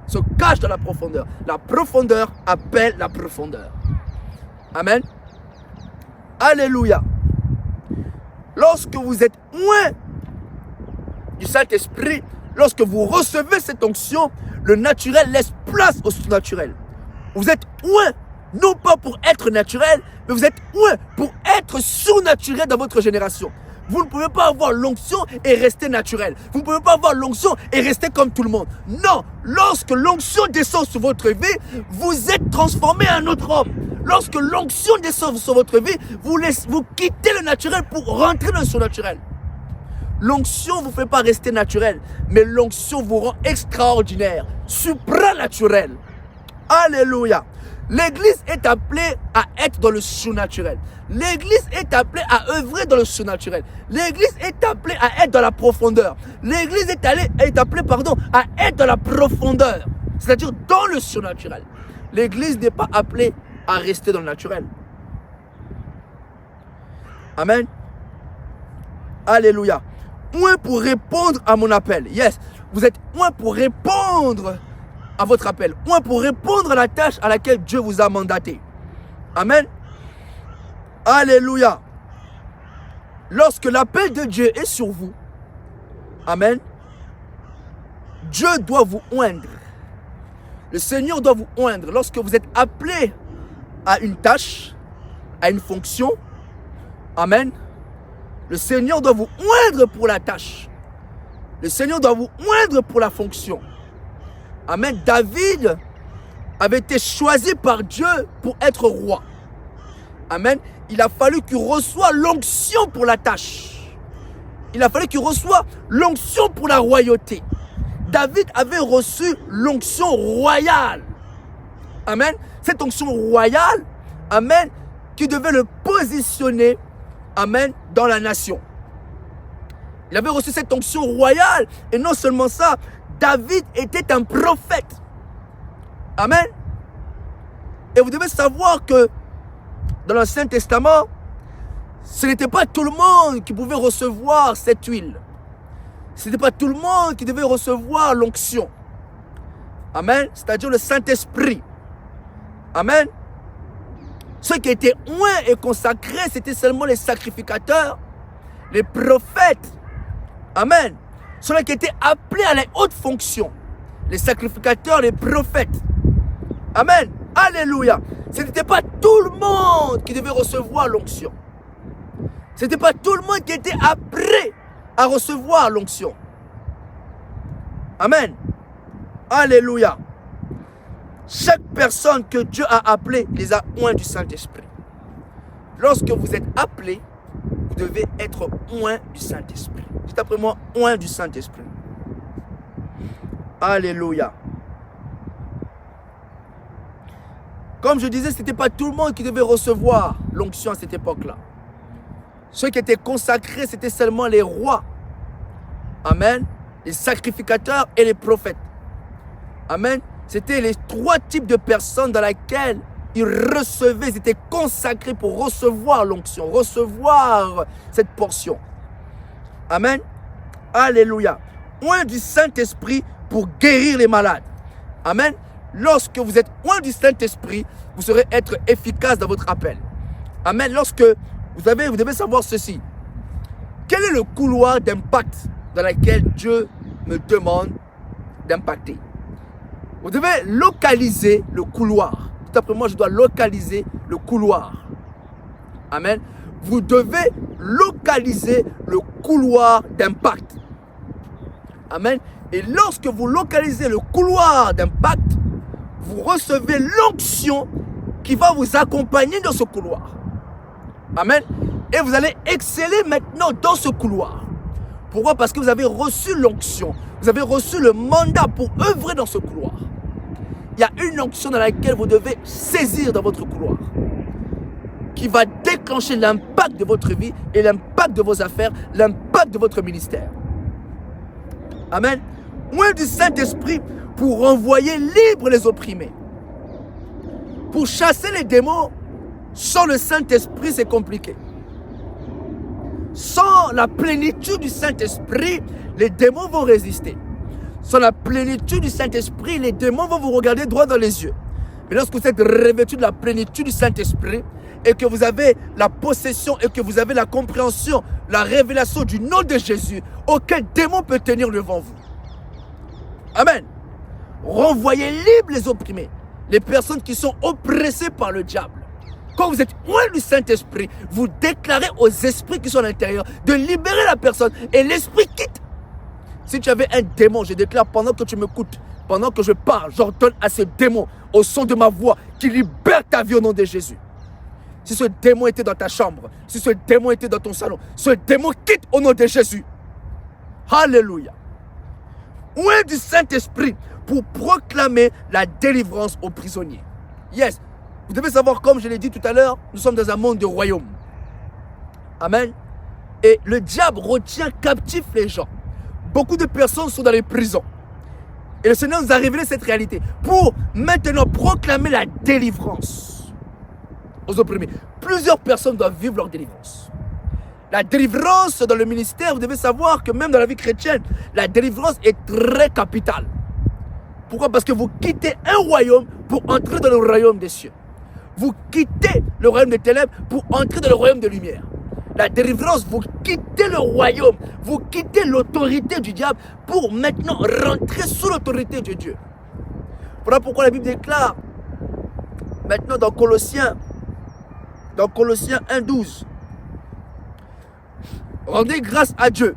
se cache dans la profondeur. La profondeur appelle la profondeur. Amen. Alléluia. Lorsque vous êtes loin du Saint-Esprit, lorsque vous recevez cette onction, le naturel laisse place au surnaturel. Vous êtes loin, non pas pour être naturel, mais vous êtes loin pour être surnaturel dans votre génération. Vous ne pouvez pas avoir l'onction et rester naturel. Vous ne pouvez pas avoir l'onction et rester comme tout le monde. Non, lorsque l'onction descend sur votre vie, vous êtes transformé en un autre homme. Lorsque l'onction descend sur votre vie, vous quittez le naturel pour rentrer dans le surnaturel. L'onction ne vous fait pas rester naturel, mais l'onction vous rend extraordinaire, supranaturel. Alléluia. L'église est appelée à être dans le surnaturel. L'église est appelée à œuvrer dans le surnaturel. L'église est appelée à être dans la profondeur. L'église est appelée à être dans la profondeur. C'est-à-dire dans le surnaturel. L'église n'est pas appelée à rester dans le naturel. Amen. Alléluia. Point pour répondre à mon appel. Yes. Vous êtes point pour répondre à votre appel. Point pour répondre à la tâche à laquelle Dieu vous a mandaté. Amen. Alléluia. lorsque l'appel de Dieu est sur vous, amen, Dieu doit vous oindre. Le Seigneur doit vous oindre lorsque vous êtes appelé à une tâche, à une fonction. Amen. Le Seigneur doit vous oindre pour la tâche. Le Seigneur doit vous oindre pour la fonction. Amen. David avait été choisi par Dieu pour être roi. Amen. Il a fallu qu'il reçoive l'onction pour la tâche. Il a fallu qu'il reçoive l'onction pour la royauté. David avait reçu l'onction royale. Amen. Cette onction royale, amen, qui devait le positionner, amen, dans la nation. Il avait reçu cette onction royale. Et non seulement ça, David était un prophète. Amen. Et vous devez savoir que dans l'Ancien Testament, ce n'était pas tout le monde qui pouvait recevoir cette huile. Ce n'était pas tout le monde qui devait recevoir l'onction. Amen. C'est-à-dire le Saint-Esprit. Amen. Ceux qui étaient oints et consacrés, c'était seulement les sacrificateurs, les prophètes. Amen. Ceux qui étaient appelés à les hautes fonctions. Les sacrificateurs, les prophètes. Amen. Alléluia. Ce n'était pas tout le monde qui devait recevoir l'onction. Ce n'était pas tout le monde qui était appelé à recevoir l'onction. Amen. Alléluia. Chaque personne que Dieu a appelée les a oints du Saint-Esprit. Lorsque vous êtes appelé, vous devez être oints du Saint-Esprit. Dites après moi, oints du Saint-Esprit. Alléluia. Comme je disais, ce n'était pas tout le monde qui devait recevoir l'onction à cette époque-là. Ceux qui étaient consacrés, c'était seulement les rois. Amen. Les sacrificateurs et les prophètes. Amen. C'était les trois types de personnes dans lesquelles ils recevaient, ils étaient consacrés pour recevoir l'onction, recevoir cette portion. Amen. Alléluia. Oint du Saint-Esprit pour guérir les malades. Amen. Lorsque vous êtes oint du Saint-Esprit, vous serez être efficace dans votre appel. Amen. Lorsque vous devez savoir ceci. Quel est le couloir d'impact dans lequel Dieu me demande d'impacter? Vous devez localiser le couloir. Tout après moi, je dois localiser le couloir. Amen. Vous devez localiser le couloir d'impact. Amen. Et lorsque vous localisez le couloir d'impact, vous recevez l'onction qui va vous accompagner dans ce couloir. Amen. Et vous allez exceller maintenant dans ce couloir. Pourquoi? Parce que vous avez reçu l'onction. Vous avez reçu le mandat pour œuvrer dans ce couloir. Il y a une onction dans laquelle vous devez saisir dans votre couloir, qui va déclencher l'impact de votre vie et l'impact de vos affaires, l'impact de votre ministère. Amen. Oint du Saint-Esprit pour renvoyer libres les opprimés. Pour chasser les démons, sans le Saint-Esprit, c'est compliqué. Sans la plénitude du Saint-Esprit, les démons vont résister. Sans la plénitude du Saint-Esprit, les démons vont vous regarder droit dans les yeux. Mais lorsque vous êtes revêtu de la plénitude du Saint-Esprit et que vous avez la possession et que vous avez la compréhension, la révélation du nom de Jésus, aucun démon peut tenir devant vous. Amen. Renvoyez libres les opprimés, les personnes qui sont oppressées par le diable. Quand vous êtes loin du Saint-Esprit, vous déclarez aux esprits qui sont à l'intérieur de libérer la personne et l'esprit quitte. Si tu avais un démon, je déclare pendant que tu m'écoutes, pendant que je parle, j'ordonne à ce démon, au son de ma voix, qui libère ta vie au nom de Jésus. Si ce démon était dans ta chambre, si ce démon était dans ton salon, ce démon quitte au nom de Jésus. Alléluia. Oint du Saint-Esprit pour proclamer la délivrance aux prisonniers. Yes. Vous devez savoir, comme je l'ai dit tout à l'heure, nous sommes dans un monde de royaume. Amen. Et le diable retient captifs les gens. Beaucoup de personnes sont dans les prisons. Et le Seigneur nous a révélé cette réalité pour maintenant proclamer la délivrance aux opprimés. Plusieurs personnes doivent vivre leur délivrance. La délivrance dans le ministère, vous devez savoir que même dans la vie chrétienne, la délivrance est très capitale. Pourquoi? Parce que vous quittez un royaume pour entrer dans le royaume des cieux. Vous quittez le royaume des ténèbres pour entrer dans le royaume de lumière. La délivrance, vous quittez le royaume, vous quittez l'autorité du diable pour maintenant rentrer sous l'autorité de Dieu. Voilà pourquoi la Bible déclare maintenant dans Colossiens 1:12, rendez grâce à Dieu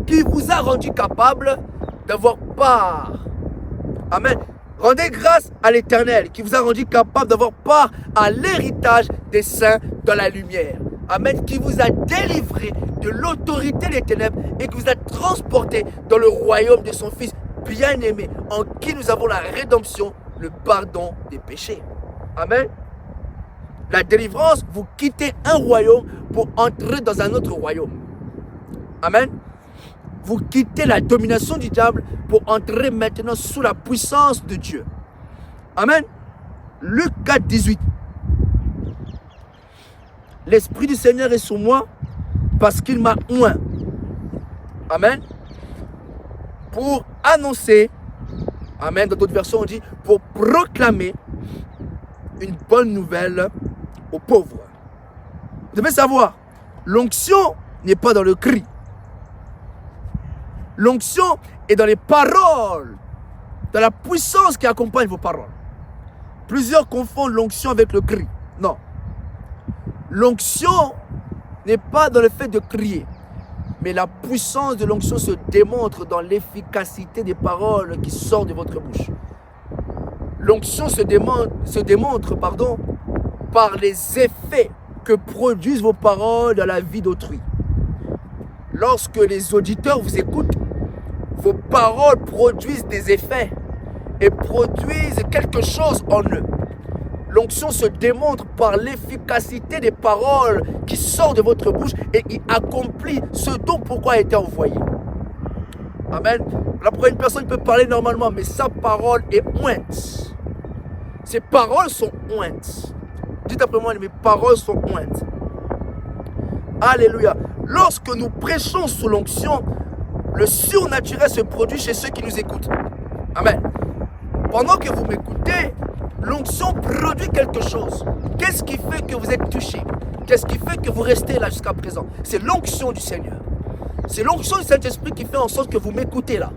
qui vous a rendu capable d'avoir part. Amen. Rendez grâce à l'Éternel qui vous a rendu capable d'avoir part à l'héritage des saints dans la lumière. Amen. Qui vous a délivré de l'autorité des ténèbres et qui vous a transporté dans le royaume de son Fils bien-aimé, en qui nous avons la rédemption, le pardon des péchés. Amen. La délivrance, vous quittez un royaume pour entrer dans un autre royaume. Amen. Vous quittez la domination du diable pour entrer maintenant sous la puissance de Dieu. Amen. Luc 4:18. L'Esprit du Seigneur est sur moi parce qu'il m'a oint. Amen. Pour annoncer, amen, dans d'autres versions on dit, pour proclamer une bonne nouvelle aux pauvres. Vous devez savoir, l'onction n'est pas dans le cri. L'onction est dans les paroles, dans la puissance qui accompagne vos paroles. Plusieurs confondent l'onction avec le cri. Non. L'onction n'est pas dans le fait de crier, mais la puissance de l'onction se démontre dans l'efficacité des paroles qui sortent de votre bouche. L'onction se démontre par les effets que produisent vos paroles dans la vie d'autrui. Lorsque les auditeurs vous écoutent, vos paroles produisent des effets et produisent quelque chose en eux. L'onction se démontre par l'efficacité des paroles qui sortent de votre bouche et qui accomplit ce dont pourquoi a été envoyé. Amen. Là, pour une personne peut parler normalement, mais sa parole est ointe. Ses paroles sont ointes. Dites après moi, mes paroles sont ointes. Alléluia. Lorsque nous prêchons sous l'onction, le surnaturel se produit chez ceux qui nous écoutent. Amen. Pendant que vous m'écoutez, l'onction produit quelque chose. Qu'est-ce qui fait que vous êtes touché? Qu'est-ce qui fait que vous restez là jusqu'à présent? C'est l'onction du Seigneur. C'est l'onction du Saint-Esprit qui fait en sorte que vous m'écoutez là.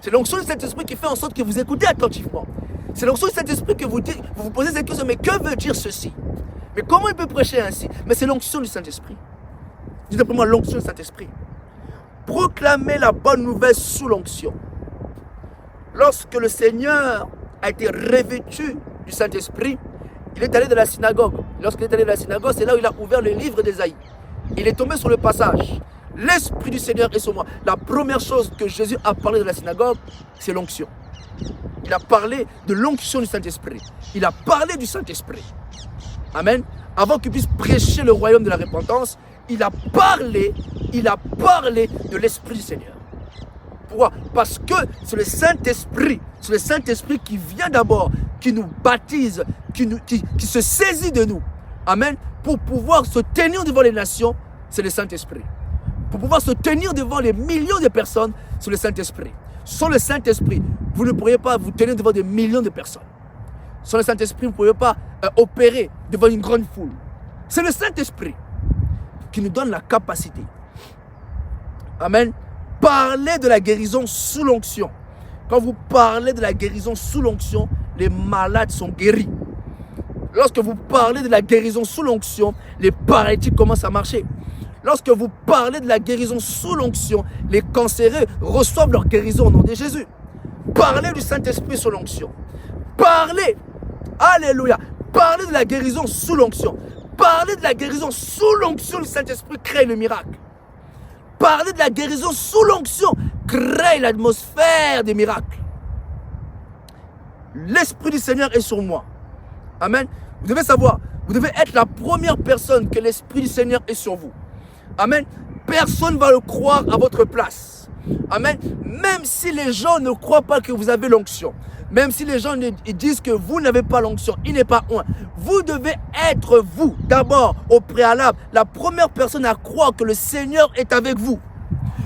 C'est l'onction du Saint-Esprit qui fait en sorte que vous écoutez attentivement. C'est l'onction du Saint-Esprit que vous vous posez cette question, mais que veut dire ceci? Mais comment il peut prêcher ainsi? Mais c'est l'onction du Saint-Esprit. Dites pour moi l'onction du Saint-Esprit. Proclamez la bonne nouvelle sous l'onction. Lorsque le Seigneur a été revêtu du Saint-Esprit, il est allé de la synagogue. Lorsqu'il est allé de la synagogue, c'est là où il a ouvert le livre d'Ésaïe. Il est tombé sur le passage. L'Esprit du Seigneur est sur moi. La première chose que Jésus a parlé de la synagogue, c'est l'onction. Il a parlé de l'onction du Saint-Esprit. Il a parlé du Saint-Esprit. Amen. Avant qu'il puisse prêcher le royaume de la repentance, il a parlé de l'Esprit du Seigneur. Pourquoi? Parce que c'est le Saint-Esprit qui vient d'abord, qui nous baptise, qui se saisit de nous. Amen. Pour pouvoir se tenir devant les nations, c'est le Saint-Esprit. Pour pouvoir se tenir devant les millions de personnes, c'est le Saint-Esprit. Sans le Saint-Esprit, vous ne pourriez pas vous tenir devant des millions de personnes. Sans le Saint-Esprit, vous ne pouvez pas opérer devant une grande foule. C'est le Saint-Esprit qui nous donne la capacité. Amen. Parlez de la guérison sous l'onction. Quand vous parlez de la guérison sous l'onction, les malades sont guéris. Lorsque vous parlez de la guérison sous l'onction, les paralytiques commencent à marcher. Lorsque vous parlez de la guérison sous l'onction, les cancéreux reçoivent leur guérison au nom de Jésus. Parlez du Saint-Esprit sous l'onction. Parlez, alléluia, parlez de la guérison sous l'onction. Parlez de la guérison sous l'onction, le Saint-Esprit crée le miracle. Parlez de la guérison sous l'onction, crée l'atmosphère des miracles. L'Esprit du Seigneur est sur moi. Amen. Vous devez savoir, vous devez être la première personne que l'Esprit du Seigneur est sur vous. Amen. Personne ne va le croire à votre place. Amen. Même si les gens ne croient pas que vous avez l'onction, même si les gens disent que vous n'avez pas l'onction, il n'est pas un. Vous devez être vous, d'abord, au préalable, la première personne à croire que le Seigneur est avec vous.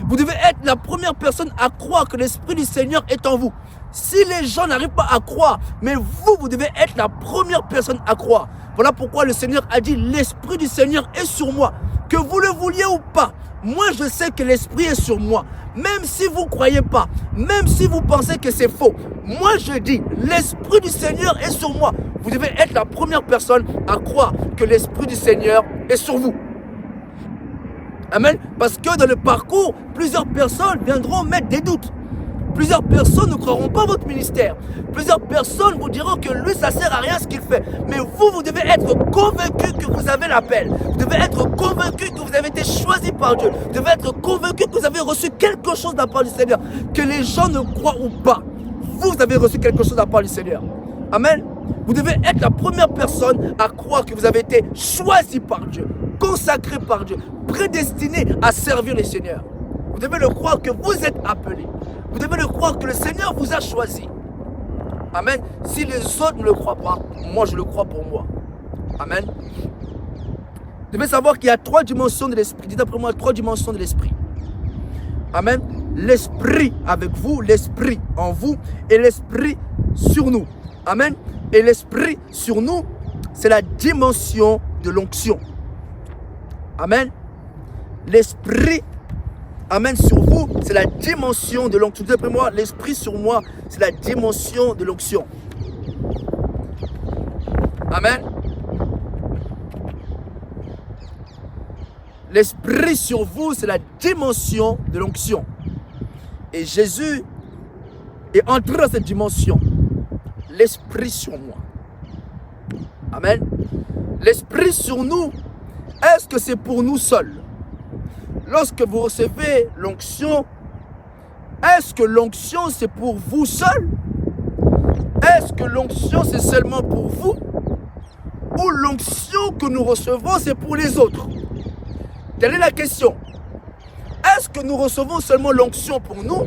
Vous devez être la première personne à croire que l'Esprit du Seigneur est en vous. Si les gens n'arrivent pas à croire, mais vous devez être la première personne à croire. Voilà pourquoi le Seigneur a dit, l'Esprit du Seigneur est sur moi. Que vous le vouliez ou pas, moi je sais que l'Esprit est sur moi. Même si vous ne croyez pas, même si vous pensez que c'est faux, moi je dis, l'Esprit du Seigneur est sur moi. Vous devez être la première personne à croire que l'Esprit du Seigneur est sur vous. Amen. Parce que dans le parcours, plusieurs personnes viendront mettre des doutes. Plusieurs personnes ne croiront pas votre ministère. Plusieurs personnes vous diront que lui, ça ne sert à rien ce qu'il fait. Mais vous, vous devez être convaincu que vous avez l'appel. Vous devez être convaincu que vous avez été choisi par Dieu. Vous devez être convaincu que vous avez reçu quelque chose de la part du Seigneur. Que les gens ne croient ou pas. Vous avez reçu quelque chose de la part du Seigneur. Amen. Vous devez être la première personne à croire que vous avez été choisi par Dieu, consacré par Dieu, prédestiné à servir le Seigneur. Vous devez le croire que vous êtes appelé. Vous devez le croire que le Seigneur vous a choisi. Amen. Si les autres ne le croient pas, moi je le crois pour moi. Amen. Vous devez savoir qu'il y a 3 dimensions de l'esprit. Dites après moi 3 dimensions de l'esprit. Amen. L'esprit avec vous, l'esprit en vous et l'esprit sur nous. Amen. Et l'esprit sur nous, c'est la dimension de l'onction. Amen. L'esprit, amen, sur vous, c'est la dimension de l'onction. Dites après moi, l'esprit sur moi, c'est la dimension de l'onction. Amen. L'esprit sur vous, c'est la dimension de l'onction. Et Jésus est entré dans cette dimension. L'esprit sur moi. Amen. L'esprit sur nous, est-ce que c'est pour nous seuls? Lorsque vous recevez l'onction, est-ce que l'onction c'est pour vous seuls? Est-ce que l'onction c'est seulement pour vous? Ou l'onction que nous recevons c'est pour les autres? Quelle est la question? Est-ce que nous recevons seulement l'onction pour nous?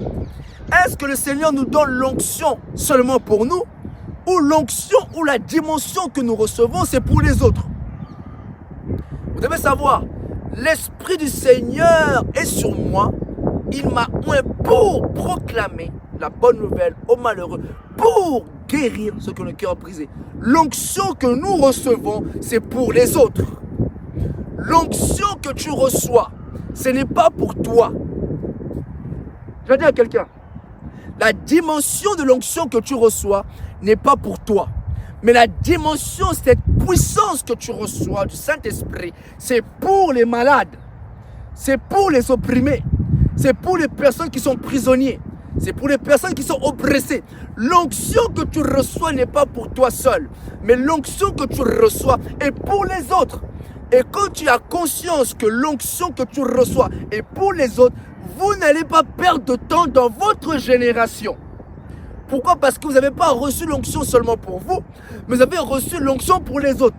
Est-ce que le Seigneur nous donne l'onction seulement pour nous? Ou l'onction ou la dimension que nous recevons, c'est pour les autres? Vous devez savoir, l'Esprit du Seigneur est sur moi. Il m'a oint pour proclamer la bonne nouvelle aux malheureux, pour guérir ceux qui ont le cœur brisé. L'onction que nous recevons, c'est pour les autres. L'onction que tu reçois, ce n'est pas pour toi. Je vais dire à quelqu'un, la dimension de l'onction que tu reçois n'est pas pour toi. Mais la dimension, cette puissance que tu reçois du Saint-Esprit, c'est pour les malades. C'est pour les opprimés. C'est pour les personnes qui sont prisonniers. C'est pour les personnes qui sont oppressées. L'onction que tu reçois n'est pas pour toi seul. Mais l'onction que tu reçois est pour les autres. Et quand tu as conscience que l'onction que tu reçois est pour les autres, vous n'allez pas perdre de temps dans votre génération. Pourquoi? Parce que vous n'avez pas reçu l'onction seulement pour vous, mais vous avez reçu l'onction pour les autres.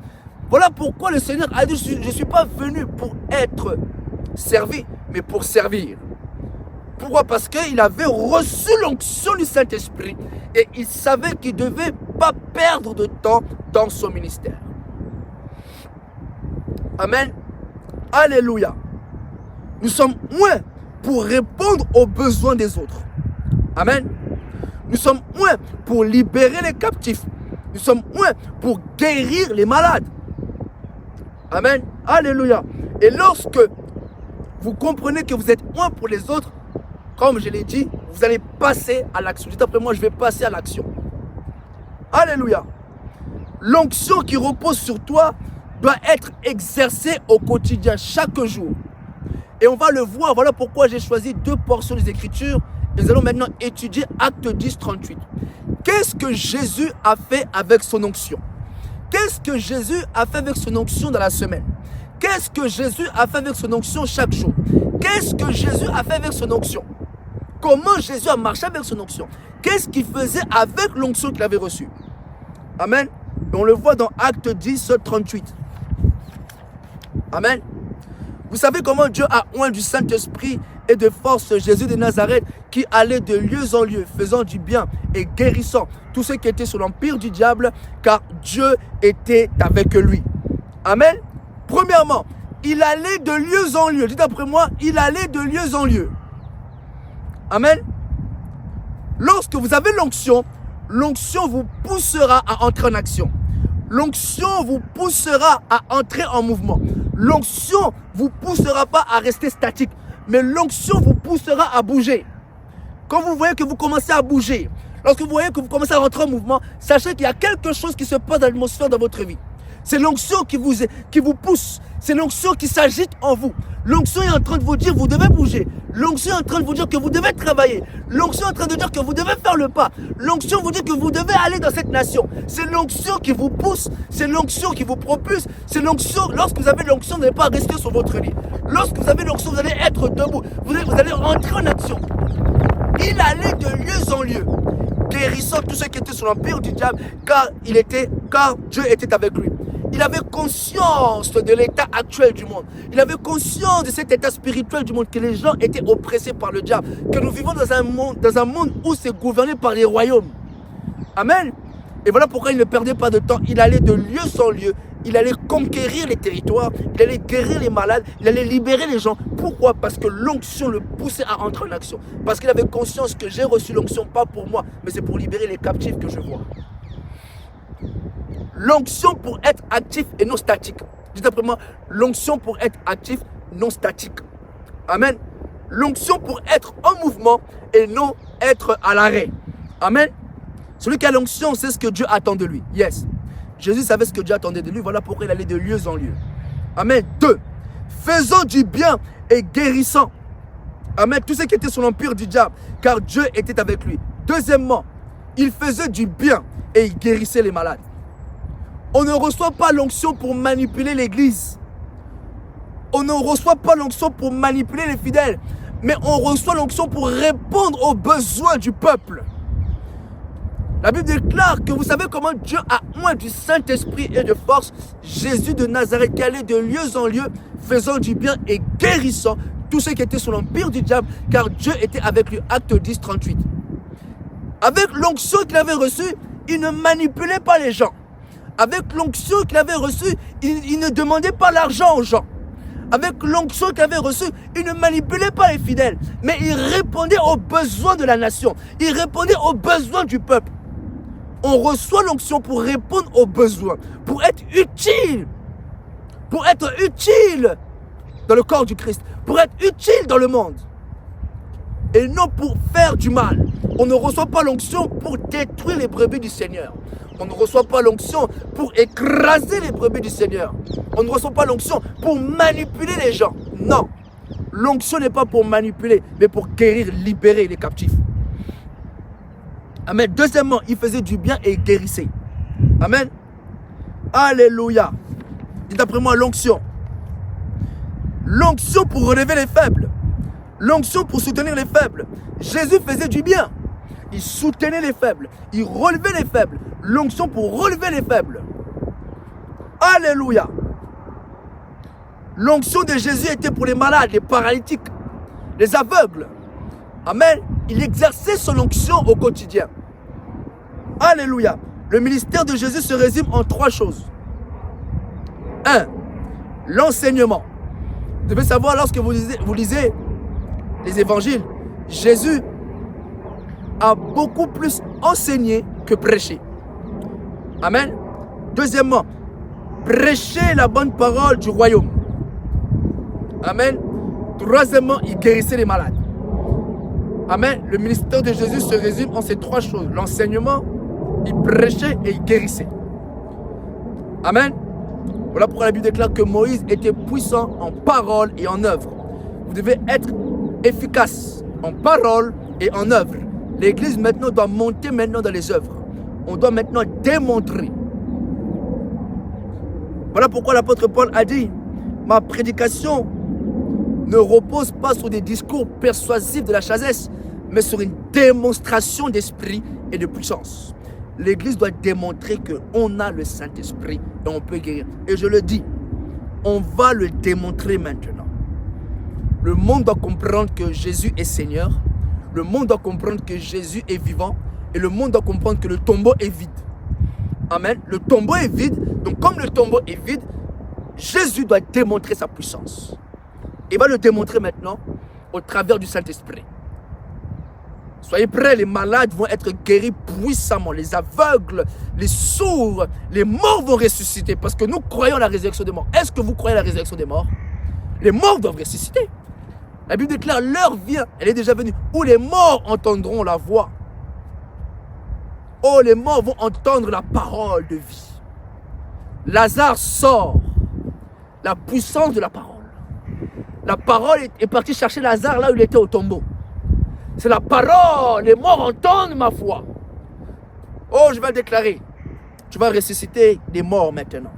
Voilà pourquoi le Seigneur a dit, je ne suis pas venu pour être servi, mais pour servir. Pourquoi? Parce qu'il avait reçu l'onction du Saint-Esprit et il savait qu'il ne devait pas perdre de temps dans son ministère. Amen. Alléluia. Nous sommes moins pour répondre aux besoins des autres. Amen. Nous sommes moins pour libérer les captifs. Nous sommes moins pour guérir les malades. Amen. Alléluia. Et lorsque vous comprenez que vous êtes moins pour les autres, comme je l'ai dit, vous allez passer à l'action. Dites après moi, je vais passer à l'action. Alléluia. L'onction qui repose sur toi doit être exercée au quotidien, chaque jour. Et on va le voir, voilà pourquoi j'ai choisi 2 portions des Écritures. Et nous allons maintenant étudier Acte 10, 38. Qu'est-ce que Jésus a fait avec son onction? Qu'est-ce que Jésus a fait avec son onction dans la semaine? Qu'est-ce que Jésus a fait avec son onction chaque jour? Qu'est-ce que Jésus a fait avec son onction? Comment Jésus a marché avec son onction? Qu'est-ce qu'il faisait avec l'onction qu'il avait reçue? Amen. Et on le voit dans Acte 10, 38. Amen. Vous savez comment Dieu a oint du Saint-Esprit et de force Jésus de Nazareth qui allait de lieu en lieu, faisant du bien et guérissant tous ceux qui étaient sous l'empire du diable, car Dieu était avec lui. Amen. Premièrement, il allait de lieu en lieu. Dites après moi, il allait de lieu en lieu. Amen. Lorsque vous avez l'onction, l'onction vous poussera à entrer en action. L'onction vous poussera à entrer en mouvement. L'onction ne vous poussera pas à rester statique, mais l'onction vous poussera à bouger. Quand vous voyez que vous commencez à bouger, lorsque vous voyez que vous commencez à rentrer en mouvement, sachez qu'il y a quelque chose qui se passe dans l'atmosphère dans votre vie. C'est l'onction qui vous pousse. C'est l'onction qui s'agite en vous. L'onction est en train de vous dire que vous devez bouger. L'onction est en train de vous dire que vous devez travailler. L'onction est en train de dire que vous devez faire le pas. L'onction vous dit que vous devez aller dans cette nation. C'est l'onction qui vous pousse. C'est l'onction qui vous propulse. C'est l'onction. Lorsque vous avez l'onction, vous n'allez pas rester sur votre lit. Lorsque vous avez l'onction, vous allez être debout. Vous allez rentrer en action. Il allait de lieu en lieu, guérissant tous ceux qui étaient sous l'empire du diable, car Dieu était avec lui. Il avait conscience de l'état actuel du monde. Il avait conscience de cet état spirituel du monde, que les gens étaient oppressés par le diable, que nous vivons dans un monde où c'est gouverné par les royaumes. Amen. Et voilà pourquoi il ne perdait pas de temps. Il allait de lieu en lieu. Il allait conquérir les territoires, il allait guérir les malades, il allait libérer les gens. Pourquoi? Parce que l'onction le poussait à entrer en action. Parce qu'il avait conscience que j'ai reçu l'onction, pas pour moi, mais c'est pour libérer les captifs que je vois. L'onction pour être actif et non statique. Dites après moi, l'onction pour être actif, non statique. Amen. L'onction pour être en mouvement et non être à l'arrêt. Amen. Celui qui a l'onction, c'est ce que Dieu attend de lui. Yes. Jésus savait ce que Dieu attendait de lui. Voilà pourquoi il allait de lieu en lieu. Amen. 2. Faisant du bien et guérissant. Amen. Tous ceux qui étaient sous l'empire du diable, car Dieu était avec lui. Deuxièmement, il faisait du bien et il guérissait les malades. On ne reçoit pas l'onction pour manipuler l'église. On ne reçoit pas l'onction pour manipuler les fidèles. Mais on reçoit l'onction pour répondre aux besoins du peuple. La Bible déclare que vous savez comment Dieu a oint du Saint-Esprit et de force Jésus de Nazareth qui allait de lieu en lieu, faisant du bien et guérissant tous ceux qui étaient sous l'empire du diable, car Dieu était avec lui. Acte 10, 38. Avec l'onction qu'il avait reçue, il ne manipulait pas les gens. Avec l'onction qu'il avait reçue, il ne demandait pas l'argent aux gens. Avec l'onction qu'il avait reçue, il ne manipulait pas les fidèles, mais il répondait aux besoins de la nation. Il répondait aux besoins du peuple. On reçoit l'onction pour répondre aux besoins, pour être utile dans le corps du Christ, pour être utile dans le monde, et non pour faire du mal. On ne reçoit pas l'onction pour détruire les brebis du Seigneur. On ne reçoit pas l'onction pour écraser les brebis du Seigneur. On ne reçoit pas l'onction pour manipuler les gens. Non, l'onction n'est pas pour manipuler, mais pour guérir, libérer les captifs. Amen. Deuxièmement, il faisait du bien et il guérissait. Amen. Alléluia. Dites après moi l'onction. L'onction pour relever les faibles. L'onction pour soutenir les faibles. Jésus faisait du bien. Il soutenait les faibles. Il relevait les faibles. L'onction pour relever les faibles. Alléluia. L'onction de Jésus était pour les malades, les paralytiques, les aveugles. Amen. Il exerçait son onction au quotidien. Alléluia. Le ministère de Jésus se résume en 3 choses. 1. L'enseignement. Vous devez savoir, lorsque vous lisez les évangiles, Jésus a beaucoup plus enseigné que prêché. Amen. Deuxièmement, prêcher la bonne parole du royaume. Amen. Troisièmement, il guérissait les malades. Amen. Le ministère de Jésus se résume en ces 3 choses. L'enseignement, il prêchait et il guérissait. Amen. Voilà pourquoi la Bible déclare que Moïse était puissant en parole et en œuvre. Vous devez être efficace en parole et en œuvre. L'église maintenant doit monter maintenant dans les œuvres. On doit maintenant démontrer. Voilà pourquoi l'apôtre Paul a dit: ma prédication ne repose pas sur des discours persuasifs de la sagesse, mais sur une démonstration d'esprit et de puissance. L'église doit démontrer qu'on a le Saint-Esprit et on peut guérir. Et je le dis, on va le démontrer maintenant. Le monde doit comprendre que Jésus est Seigneur. Le monde doit comprendre que Jésus est vivant. Et le monde doit comprendre que le tombeau est vide. Amen. Le tombeau est vide. Donc comme le tombeau est vide, Jésus doit démontrer sa puissance. Il va le démontrer maintenant au travers du Saint-Esprit. Soyez prêts, les malades vont être guéris puissamment. Les aveugles, les sourds, les morts vont ressusciter. Parce que nous croyons à la résurrection des morts. Est-ce que vous croyez à la résurrection des morts? Les morts doivent ressusciter. La Bible déclare, l'heure vient, elle est déjà venue, où les morts entendront la voix. Oh, les morts vont entendre la parole de vie. Lazare sort. La puissance de la parole. La parole est partie chercher Lazare là où il était au tombeau. C'est la parole. Les morts entendent ma voix. Oh, je vais le déclarer. Tu vas ressusciter des morts maintenant.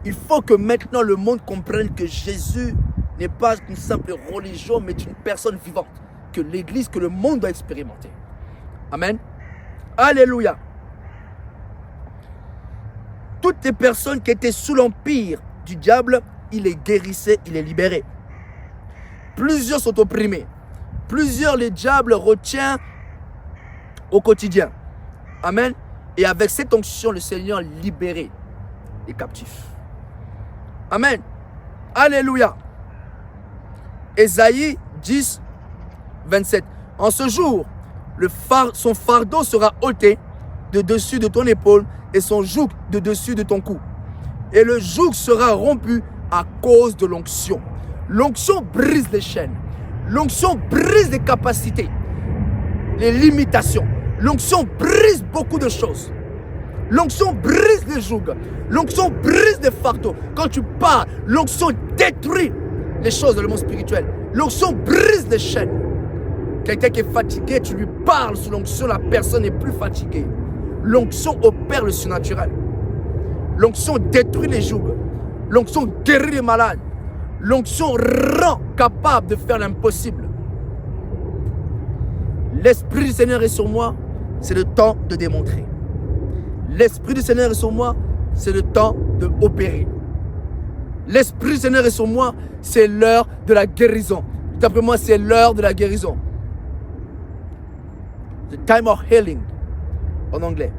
Il faut que maintenant le monde comprenne que Jésus n'est pas une simple religion, mais une personne vivante. Que l'Église, que le monde doit expérimenter. Amen. Alléluia. Toutes les personnes qui étaient sous l'empire du diable, il les guérissait, il les libérait. Plusieurs sont opprimés. Plusieurs, les diables retient au quotidien. Amen. Et avec cette onction, le Seigneur libérait les captifs. Amen. Alléluia. Ésaïe 10, 27. En ce jour, son fardeau sera ôté de dessus de ton épaule et son joug de dessus de ton cou. Et le joug sera rompu à cause de l'onction. L'onction brise les chaînes. L'onction brise les capacités, les limitations. L'onction brise beaucoup de choses. L'onction brise les jougs. L'onction brise les fardeaux. Quand tu parles, l'onction détruit les choses dans le monde spirituel. L'onction brise les chaînes. Quelqu'un qui est fatigué, tu lui parles sous l'onction, la personne n'est plus fatiguée. L'onction opère le surnaturel. L'onction détruit les jougs. L'onction guérit les malades. L'onction rend capable de faire l'impossible. L'Esprit du Seigneur est sur moi, c'est le temps de démontrer. L'Esprit du Seigneur est sur moi, c'est le temps de opérer. L'Esprit du Seigneur est sur moi, c'est l'heure de la guérison. D'après moi, c'est l'heure de la guérison. The time of healing, en anglais.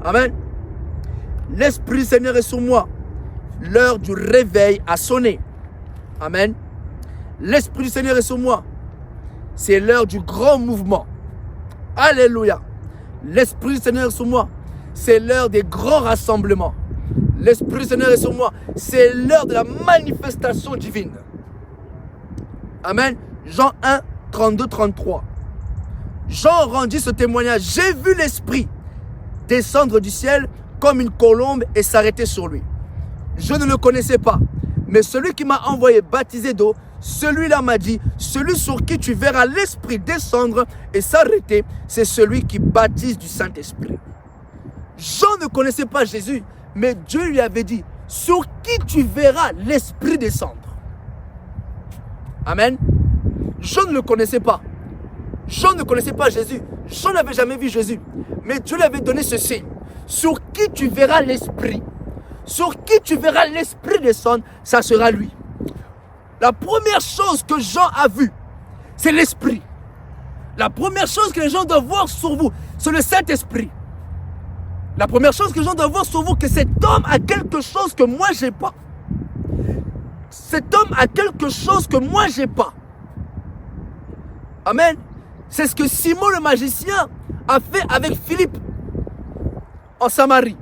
Amen. L'Esprit du Seigneur est sur moi. L'heure du réveil a sonné. Amen. L'Esprit du Seigneur est sur moi. C'est l'heure du grand mouvement. Alléluia. L'Esprit du Seigneur est sur moi. C'est l'heure des grands rassemblements. L'Esprit du Seigneur est sur moi. C'est l'heure de la manifestation divine. Amen. Jean 1, 32, 33. Jean rendit ce témoignage. J'ai vu l'Esprit descendre du ciel comme une colombe et s'arrêter sur lui. Je ne le connaissais pas. Mais celui qui m'a envoyé baptiser d'eau, celui-là m'a dit, celui sur qui tu verras l'Esprit descendre et s'arrêter, c'est celui qui baptise du Saint-Esprit. Jean ne connaissait pas Jésus, mais Dieu lui avait dit, sur qui tu verras l'Esprit descendre. Amen. Jean ne le connaissait pas. Jean ne connaissait pas Jésus. Jean n'avait jamais vu Jésus. Mais Dieu lui avait donné ce signe. Sur qui tu verras l'Esprit. Sur qui tu verras l'Esprit descendre, ça sera lui. La première chose que Jean a vue, c'est l'Esprit. La première chose que les gens doivent voir sur vous, c'est le Saint-Esprit. La première chose que les gens doivent voir sur vous, que cet homme a quelque chose que moi j'ai pas. Cet homme a quelque chose que moi j'ai pas. Amen. C'est ce que Simon le magicien a fait avec Philippe en Samarie.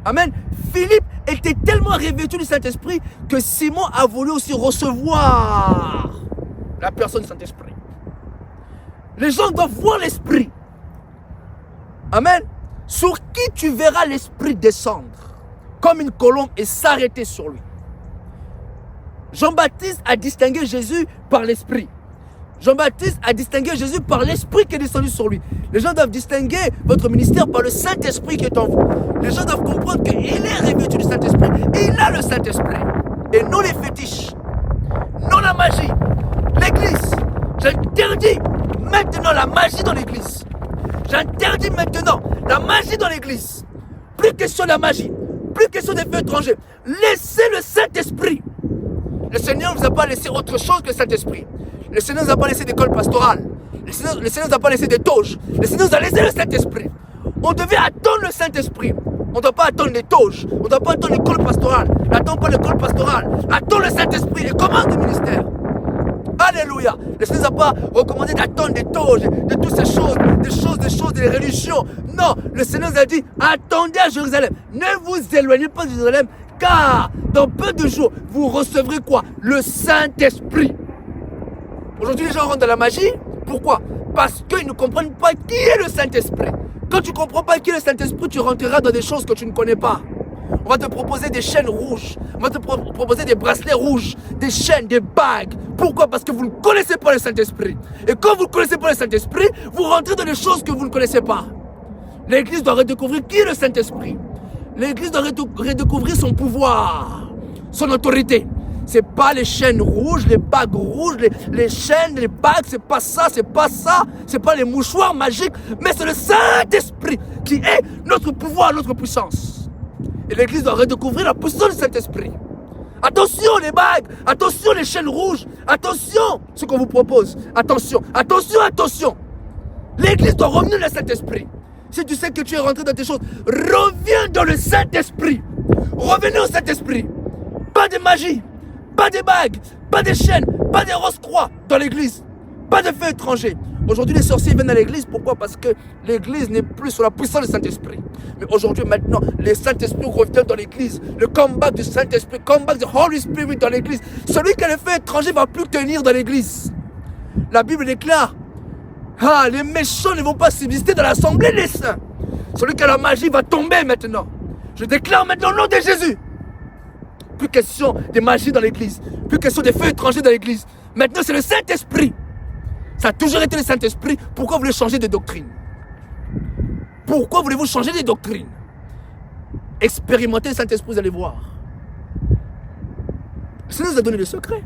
Amen. Philippe était tellement revêtu du Saint-Esprit que Simon a voulu aussi recevoir la personne du Saint-Esprit. Les gens doivent voir l'Esprit. Amen. Sur qui tu verras l'Esprit descendre comme une colombe et s'arrêter sur lui. Jean-Baptiste a distingué Jésus par l'Esprit. Jean-Baptiste a distingué Jésus par l'Esprit qui est descendu sur lui. Les gens doivent distinguer votre ministère par le Saint-Esprit qui est en vous. Les gens doivent comprendre qu'il est revêtu du Saint-Esprit. Il a le Saint-Esprit. Et non les fétiches. Non la magie. L'église. J'interdis maintenant la magie dans l'église. J'interdis maintenant la magie dans l'église. Plus question de la magie. Plus question des feux étrangers. Laissez le Saint-Esprit. Le Seigneur ne vous a pas laissé autre chose que le Saint-Esprit. Le Seigneur ne nous a pas laissé d'école pastorale. Le Seigneur ne nous a pas laissé des toges. Le Seigneur nous a laissé le Saint-Esprit. On devait attendre le Saint-Esprit. On ne doit pas attendre les toges. On ne doit pas attendre l'école pastorale. N'attends pas l'école pastorale. Attends le Saint-Esprit et commence le ministère. Alléluia. Le Seigneur n'a pas recommandé d'attendre des toges, de toutes ces choses, des religions. Non, le Seigneur nous a dit, attendez à Jérusalem. Ne vous éloignez pas de Jérusalem, car dans peu de jours, vous recevrez quoi? Le Saint-Esprit. Aujourd'hui, les gens rentrent dans la magie. Pourquoi? Parce qu'ils ne comprennent pas qui est le Saint-Esprit. Quand tu ne comprends pas qui est le Saint-Esprit, tu rentreras dans des choses que tu ne connais pas. On va te proposer des chaînes rouges. On va te proposer des bracelets rouges, des chaînes, des bagues. Pourquoi? Parce que vous ne connaissez pas le Saint-Esprit. Et quand vous ne connaissez pas le Saint-Esprit, vous rentrez dans des choses que vous ne connaissez pas. L'Église doit redécouvrir qui est le Saint-Esprit. L'Église doit redécouvrir son pouvoir, son autorité. Ce n'est pas les chaînes rouges, les bagues rouges, les chaînes, les bagues, c'est pas ça, c'est pas ça. Ce n'est pas les mouchoirs magiques, mais c'est le Saint-Esprit qui est notre pouvoir, notre puissance. Et l'Église doit redécouvrir la puissance du Saint-Esprit. Attention les bagues, attention les chaînes rouges, attention ce qu'on vous propose. Attention, attention, attention. L'Église doit revenir dans le Saint-Esprit. Si tu sais que tu es rentré dans tes choses, reviens dans le Saint-Esprit. Revenez au Saint-Esprit. Pas de magie, pas de bagues, pas de chaînes, pas de rose-croix dans l'église, pas de feux étrangers. Aujourd'hui, les sorciers viennent à l'église. Pourquoi? Parce que l'église n'est plus sur la puissance du Saint-Esprit. Mais aujourd'hui, maintenant, les Saint-Esprit reviennent dans l'église. Le comeback du Saint-Esprit, comeback du Holy Spirit dans l'église. Celui qui a les feux étrangers ne va plus tenir dans l'église. La Bible déclare, les méchants ne vont pas subsister dans l'assemblée des saints. Celui qui a la magie va tomber maintenant. Je déclare maintenant au nom de Jésus. Plus question de magie dans l'église. Plus question des feux étrangers dans l'église. Maintenant, c'est le Saint-Esprit. Ça a toujours été le Saint-Esprit. Pourquoi vous voulez changer de doctrine? Pourquoi voulez-vous changer de doctrine? Expérimentez le Saint-Esprit, vous allez voir. Le Seigneur nous a donné le secret.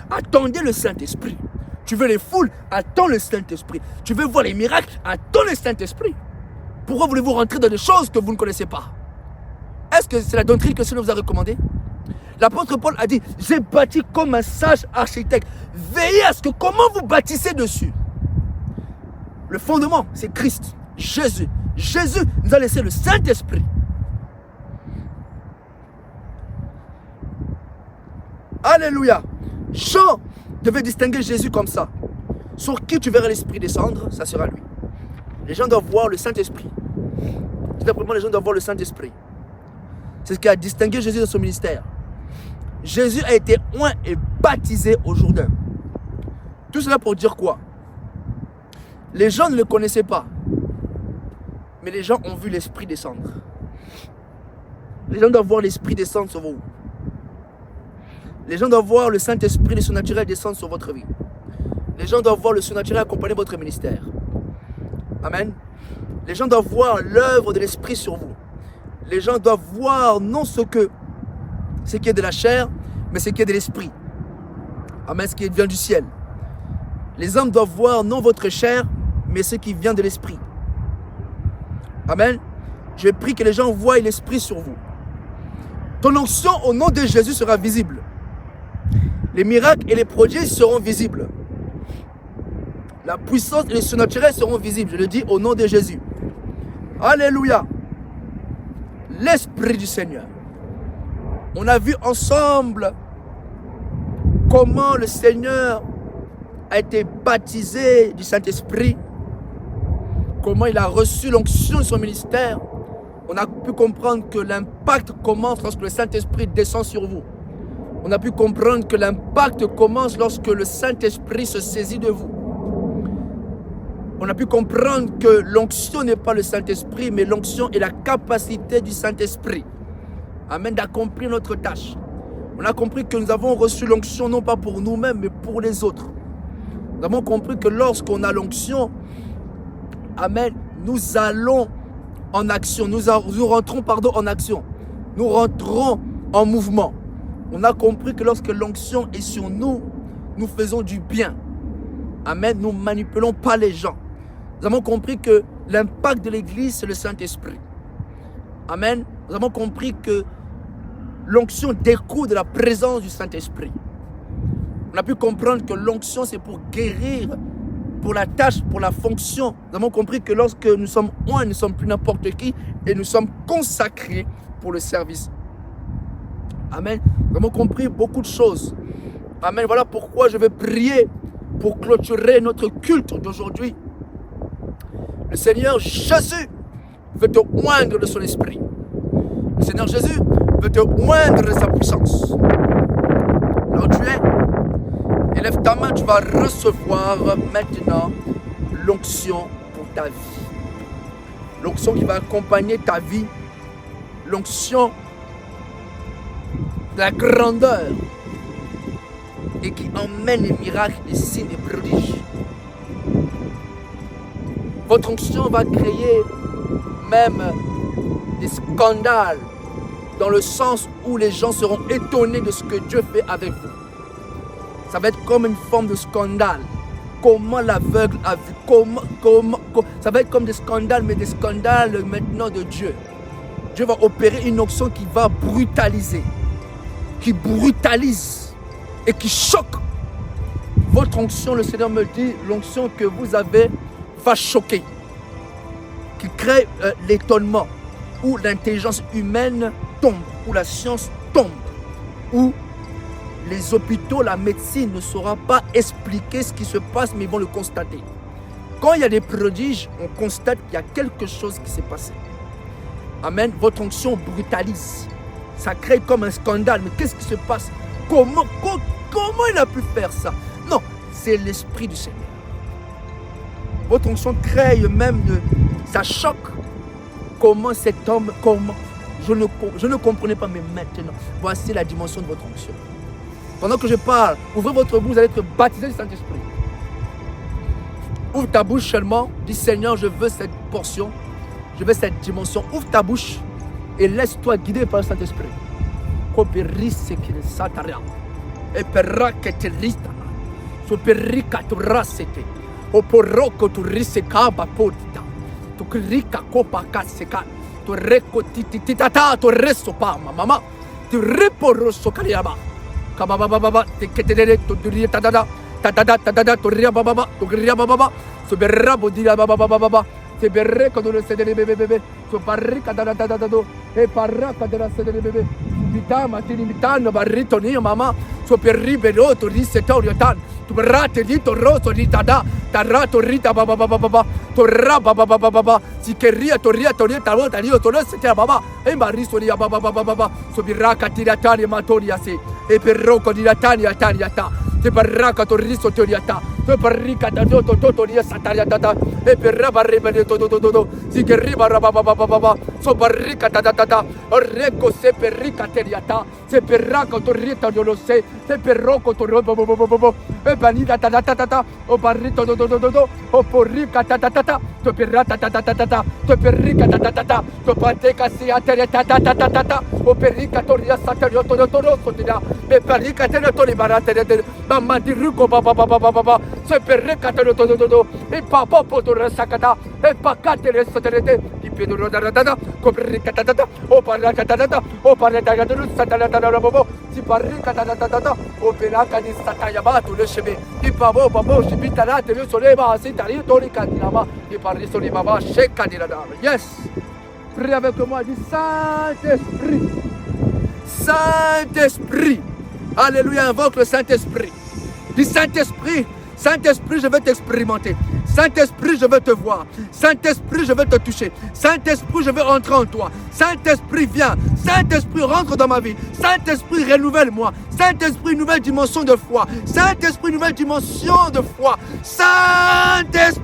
Attendez le Saint-Esprit. Tu veux les foules? Attends le Saint-Esprit. Tu veux voir les miracles? Attends le Saint-Esprit. Pourquoi voulez-vous rentrer dans des choses que vous ne connaissez pas? Est-ce que c'est la doctrine que le Seigneur vous a recommandée? L'apôtre Paul a dit, j'ai bâti comme un sage architecte. Veillez à ce que comment vous bâtissez dessus. Le fondement, c'est Christ, Jésus. Jésus nous a laissé le Saint-Esprit. Alléluia. Jean devait distinguer Jésus comme ça. Sur qui tu verras l'Esprit descendre, ça sera lui. Les gens doivent voir le Saint-Esprit. Tout simplement, les gens doivent voir le Saint-Esprit. C'est ce qui a distingué Jésus dans son ministère. Jésus a été oint et baptisé au Jourdain. Tout cela pour dire quoi? Les gens ne le connaissaient pas. Mais les gens ont vu l'Esprit descendre. Les gens doivent voir l'Esprit descendre sur vous. Les gens doivent voir le Saint-Esprit, le surnaturel descendre sur votre vie. Les gens doivent voir le surnaturel accompagner votre ministère. Amen. Les gens doivent voir l'œuvre de l'Esprit sur vous. Les gens doivent voir non ce qui est de la chair, mais ce qui est de l'Esprit. Amen, ce qui vient du ciel. Les hommes doivent voir non votre chair, mais ce qui vient de l'Esprit. Amen. Je prie que les gens voient l'Esprit sur vous. Ton onction au nom de Jésus sera visible. Les miracles et les prodiges seront visibles. La puissance et le surnaturel seront visibles. Je le dis au nom de Jésus. Alléluia. L'Esprit du Seigneur. On a vu ensemble comment le Seigneur a été baptisé du Saint-Esprit, comment il a reçu l'onction de son ministère. On a pu comprendre que l'impact commence lorsque le Saint-Esprit descend sur vous. On a pu comprendre que l'impact commence lorsque le Saint-Esprit se saisit de vous. On a pu comprendre que l'onction n'est pas le Saint-Esprit, mais l'onction est la capacité du Saint-Esprit. Amen, d'accomplir notre tâche. On a compris que nous avons reçu l'onction non pas pour nous-mêmes, mais pour les autres. Nous avons compris que lorsqu'on a l'onction, amen, nous allons en action. Nous rentrons en action. Nous rentrons en mouvement. On a compris que lorsque l'onction est sur nous, nous faisons du bien. Amen, nous ne manipulons pas les gens. Nous avons compris que l'impact de l'Église, c'est le Saint-Esprit. Amen. Nous avons compris que l'onction découle de la présence du Saint-Esprit. On a pu comprendre que l'onction, c'est pour guérir, pour la tâche, pour la fonction. Nous avons compris que lorsque nous sommes un, nous ne sommes plus n'importe qui et nous sommes consacrés pour le service. Amen. Nous avons compris beaucoup de choses. Amen. Voilà pourquoi je vais prier pour clôturer notre culte d'aujourd'hui. Le Seigneur Jésus veut te oindre de son esprit. Le Seigneur Jésus veut te oindre de sa puissance. Là où tu es, élève ta main, tu vas recevoir maintenant l'onction pour ta vie. L'onction qui va accompagner ta vie. L'onction de la grandeur et qui emmène les miracles, les signes, les prodiges. Votre onction va créer même des scandales dans le sens où les gens seront étonnés de ce que Dieu fait avec vous. Ça va être comme une forme de scandale. Comment l'aveugle a vu, ça va être comme des scandales, mais des scandales maintenant de Dieu. Dieu va opérer une onction qui va brutaliser, qui brutalise et qui choque. Votre onction, le Seigneur me dit, l'onction que vous avez va choquer, qui crée l'étonnement, où l'intelligence humaine tombe, où la science tombe, où les hôpitaux, la médecine ne saura pas expliquer ce qui se passe, mais ils vont le constater. Quand il y a des prodiges, on constate qu'il y a quelque chose qui s'est passé. Amen. Votre onction brutalise. Ça crée comme un scandale. Mais qu'est-ce qui se passe? Comment il a pu faire ça? Non, c'est l'Esprit du Seigneur. Votre onction crée même ça choque. Comment cet homme, je ne comprenais pas, mais maintenant, voici la dimension de votre onction. Pendant que je parle, ouvrez votre bouche, vous allez être baptisé du Saint-Esprit. Ouvre ta bouche seulement, dis Seigneur, je veux cette portion, je veux cette dimension. Ouvre ta bouche et laisse-toi guider par le Saint-Esprit. Kabababa, teketere, toduri tadada, tadada, toria bababa, toria bababa, soberra bodila bababa, seberre kadolo sedele bebe, so barrika dada, e parraka della sedele bebe, vita matini mitano barrito ni mama, so perribero to risetorio tan, tu berrate dito rosso ritada, tarrato rita bababa, torra bababa, sikeria toria talota io tolose te baba, e mariso ria bababa, so birraka tiratani matoria se. E per rocco di latania tariata, te barraca torriso teoriata, te barrica da toto ria satariata, e per rabarriba di todo, si che riba rabababa, so barrica da, orrecco se per rica teriata, se per raco torrita io lo se per rocco torrobo, e panita tata, o barrito do, o porrica tata, to per rata tata, to per rica tata, to pateca si ateriata, o per rica toria satarioto rosso di là. E per ricatare barate mamma di ruco baba se per ricatare todo e papa potor sacata e paccate le soterete di piedoro da copri ricatata o parrata o parrata satala bobo si parricata o pelaca di satayabatu le chebe di pavo si bitarate le soleva si tari torica di lama di parriso di baba secca di la dame. Yes, prie avec moi du Saint-Esprit. Saint-Esprit. Alléluia, invoque le Saint-Esprit. Dis Saint-Esprit, Saint-Esprit, je veux t'expérimenter. Saint-Esprit, je veux te voir. Saint-Esprit, je veux te toucher. Saint-Esprit, je veux entrer en toi. Saint-Esprit, viens. Saint-Esprit, rentre dans ma vie. Saint-Esprit, renouvelle-moi. Saint-Esprit, nouvelle dimension de foi. Saint-Esprit, nouvelle dimension de foi. Saint-Esprit.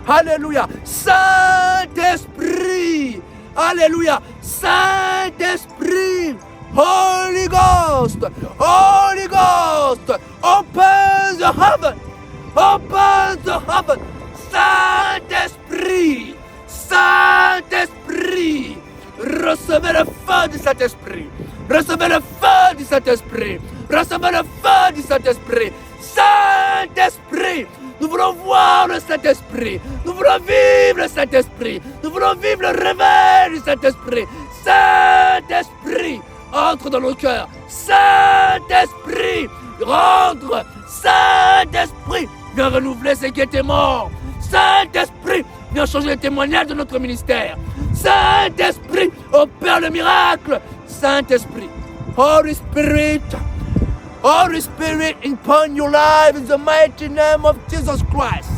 Alléluia. Saint-Esprit. Alléluia. Saint-Esprit. Holy Ghost, Holy Ghost, open the heaven, open the heaven. Saint-Esprit, Saint-Esprit, recevez le feu du Saint-Esprit, recevez le feu du Saint-Esprit, recevez le feu du Saint-Esprit. Saint-Esprit, nous voulons voir le Saint-Esprit, nous voulons vivre le Saint-Esprit, nous voulons vivre le réveil du Saint-Esprit. Saint-Esprit, entre dans nos cœurs. Saint-Esprit, rentre. Saint-Esprit, viens renouveler ce qui était mort. Saint-Esprit, viens changer le témoignage de notre ministère. Saint-Esprit, opère le miracle. Saint-Esprit, Holy Spirit, Holy Spirit upon your life in the mighty name of Jesus Christ.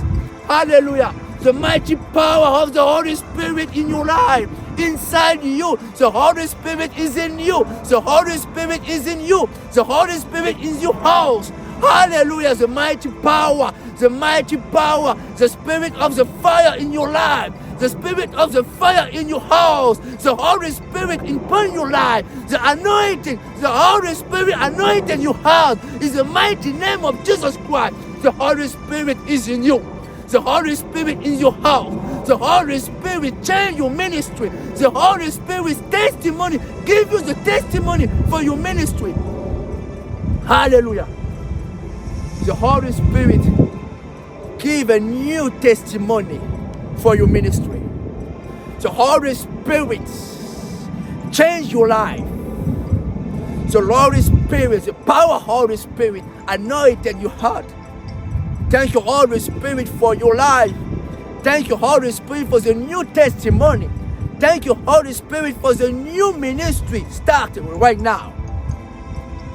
Hallelujah. The mighty power of the Holy Spirit in your life, inside you. The Holy Spirit is in you. The Holy Spirit is in you. The Holy Spirit is your house. Hallelujah. The mighty power, the spirit of the fire in your life, the spirit of the fire in your house, the Holy Spirit upon your life, the anointing, the Holy Spirit anointing your house is the mighty name of Jesus Christ. The Holy Spirit is in you. The Holy Spirit in your house. The Holy Spirit change your ministry. The Holy Spirit's testimony give you the testimony for your ministry. Hallelujah. The Holy Spirit give a new testimony for your ministry. The Holy Spirit change your life. The Holy Spirit, the power of Holy Spirit anointed your heart. Thank you, Holy Spirit, for your life. Thank you, Holy Spirit, for the new testimony. Thank you, Holy Spirit, for the new ministry starting right now.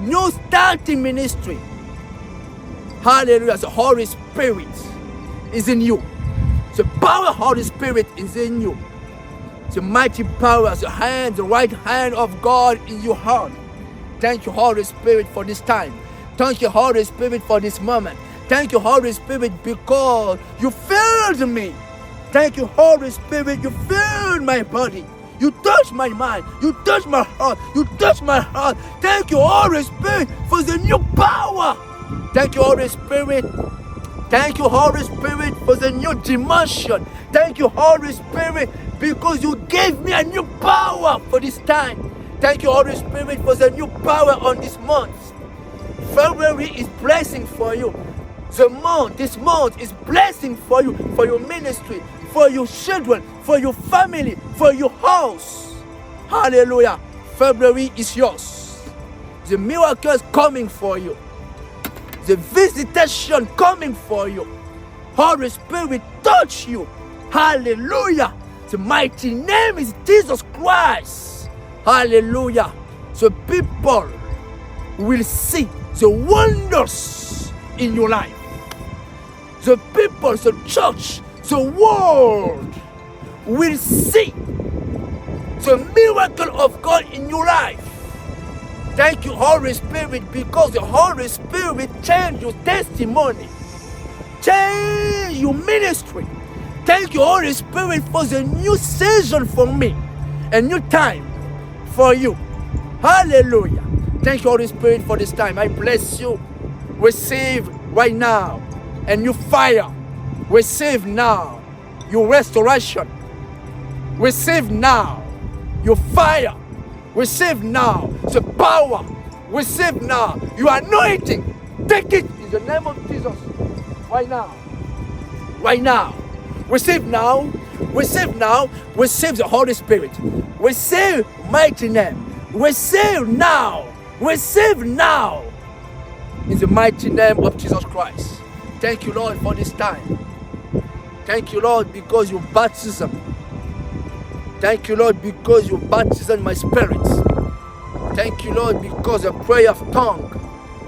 New starting ministry. Hallelujah. The Holy Spirit is in you. The power of Holy Spirit is in you. The mighty power, the right hand of God in your heart. Thank you, Holy Spirit, for this time. Thank you, Holy Spirit, for this moment. Thank you, Holy Spirit, because you filled me. Thank you, Holy Spirit, you filled my body. You touch my mind. You touch my heart. You touch my heart. Thank you, Holy Spirit, for the new power. Thank you, Holy Spirit. Thank you, Holy Spirit, for the new dimension. Thank you, Holy Spirit, because you gave me a new power for this time. Thank you, Holy Spirit, for the new power on this month. February is blessing for you. This month is blessing for you, for your ministry, for your children, for your family, for your house. Hallelujah. February is yours. The miracles coming for you. The visitation coming for you. Holy Spirit touch you. Hallelujah. The mighty name is Jesus Christ. Hallelujah. The people will see the wonders in your life. The people, the church, the world will see the miracle of God in your life. Thank you, Holy Spirit, because the Holy Spirit changed your testimony, change your ministry. Thank you, Holy Spirit, for the new season for me, a new time for you. Hallelujah. Thank you, Holy Spirit, for this time. I bless you. Receive right now a new fire. Receive now your restoration. Receive now your fire. Receive now the power. Receive now your anointing. Take it in the name of Jesus. Right now. Right now. Receive now. Receive now. Receive the Holy Spirit. Receive mighty name. Receive now. Receive now. In the mighty name of Jesus Christ. Thank you, Lord, for this time. Thank you, Lord, because your baptism. Thank you, Lord, because your baptism my spirit. Thank you, Lord, because the prayer of tongue.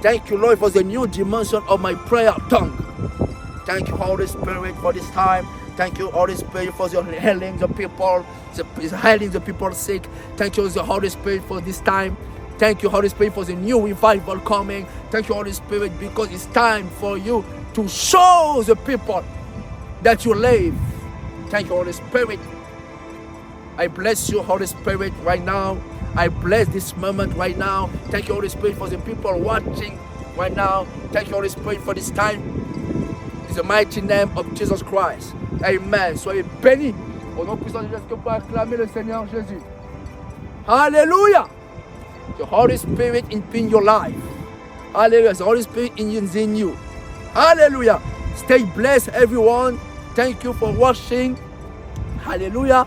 Thank you, Lord, for the new dimension of my prayer tongue. Thank you, Holy Spirit, for this time. Thank you, Holy Spirit, for the healing the people, healing the people sick. Thank you, the Holy Spirit, for this time. Thank you, Holy Spirit, for the new revival coming. Thank you, Holy Spirit, because it's time for you to show the people that you live. Thank you, Holy Spirit. I bless you, Holy Spirit, right now. I bless this moment right now. Thank you, Holy Spirit, for the people watching right now. Thank you, Holy Spirit, for this time. In the mighty name of Jesus Christ. Amen. Soyez bénis. Au nom puissant de Jésus, que pour acclamer le Seigneur Jésus. Hallelujah. The Holy Spirit in your life. Hallelujah. The Holy Spirit in you. Hallelujah. Stay blessed, everyone. Thank you for watching. Hallelujah.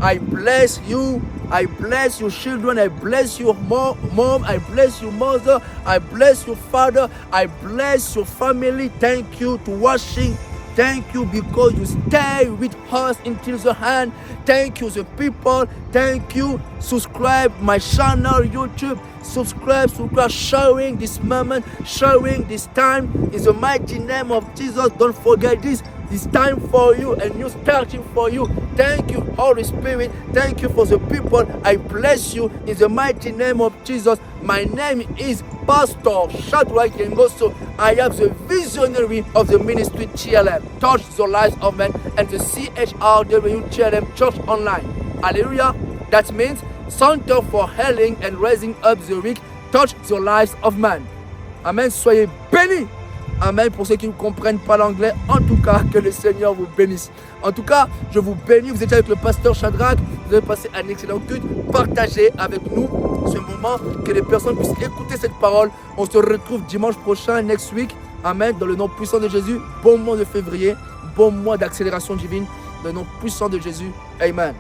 I bless you. I bless your children. I bless your mom. I bless your mother. I bless your father. I bless your family. Thank you to watching. Thank you because you stay with us until the end. Thank you, the people. Thank you. Subscribe my channel YouTube. Subscribe, sharing this moment, sharing this time. In the mighty name of Jesus, don't forget this. This time for you, a new starting for you. Thank you, Holy Spirit. Thank you for the people. I bless you in the mighty name of Jesus. My name is Pastor Shadrach Yengoso. I am the visionary of the ministry TLM, Touch the Lives of Men, and the CHRW TLM Church Online. Hallelujah. That means Center for Healing and Raising Up the Weak, Touch the Lives of Man. Amen. Soyez bénis. Amen. Pour ceux qui ne comprennent pas l'anglais, en tout cas, que le Seigneur vous bénisse. En tout cas, je vous bénis. Vous étiez avec le pasteur Shadrach. Vous avez passé un excellent culte. Partagez avec nous ce moment, que les personnes puissent écouter cette parole. On se retrouve dimanche prochain, next week. Amen. Dans le nom puissant de Jésus. Bon mois de février. Bon mois d'accélération divine. Dans le nom puissant de Jésus. Amen.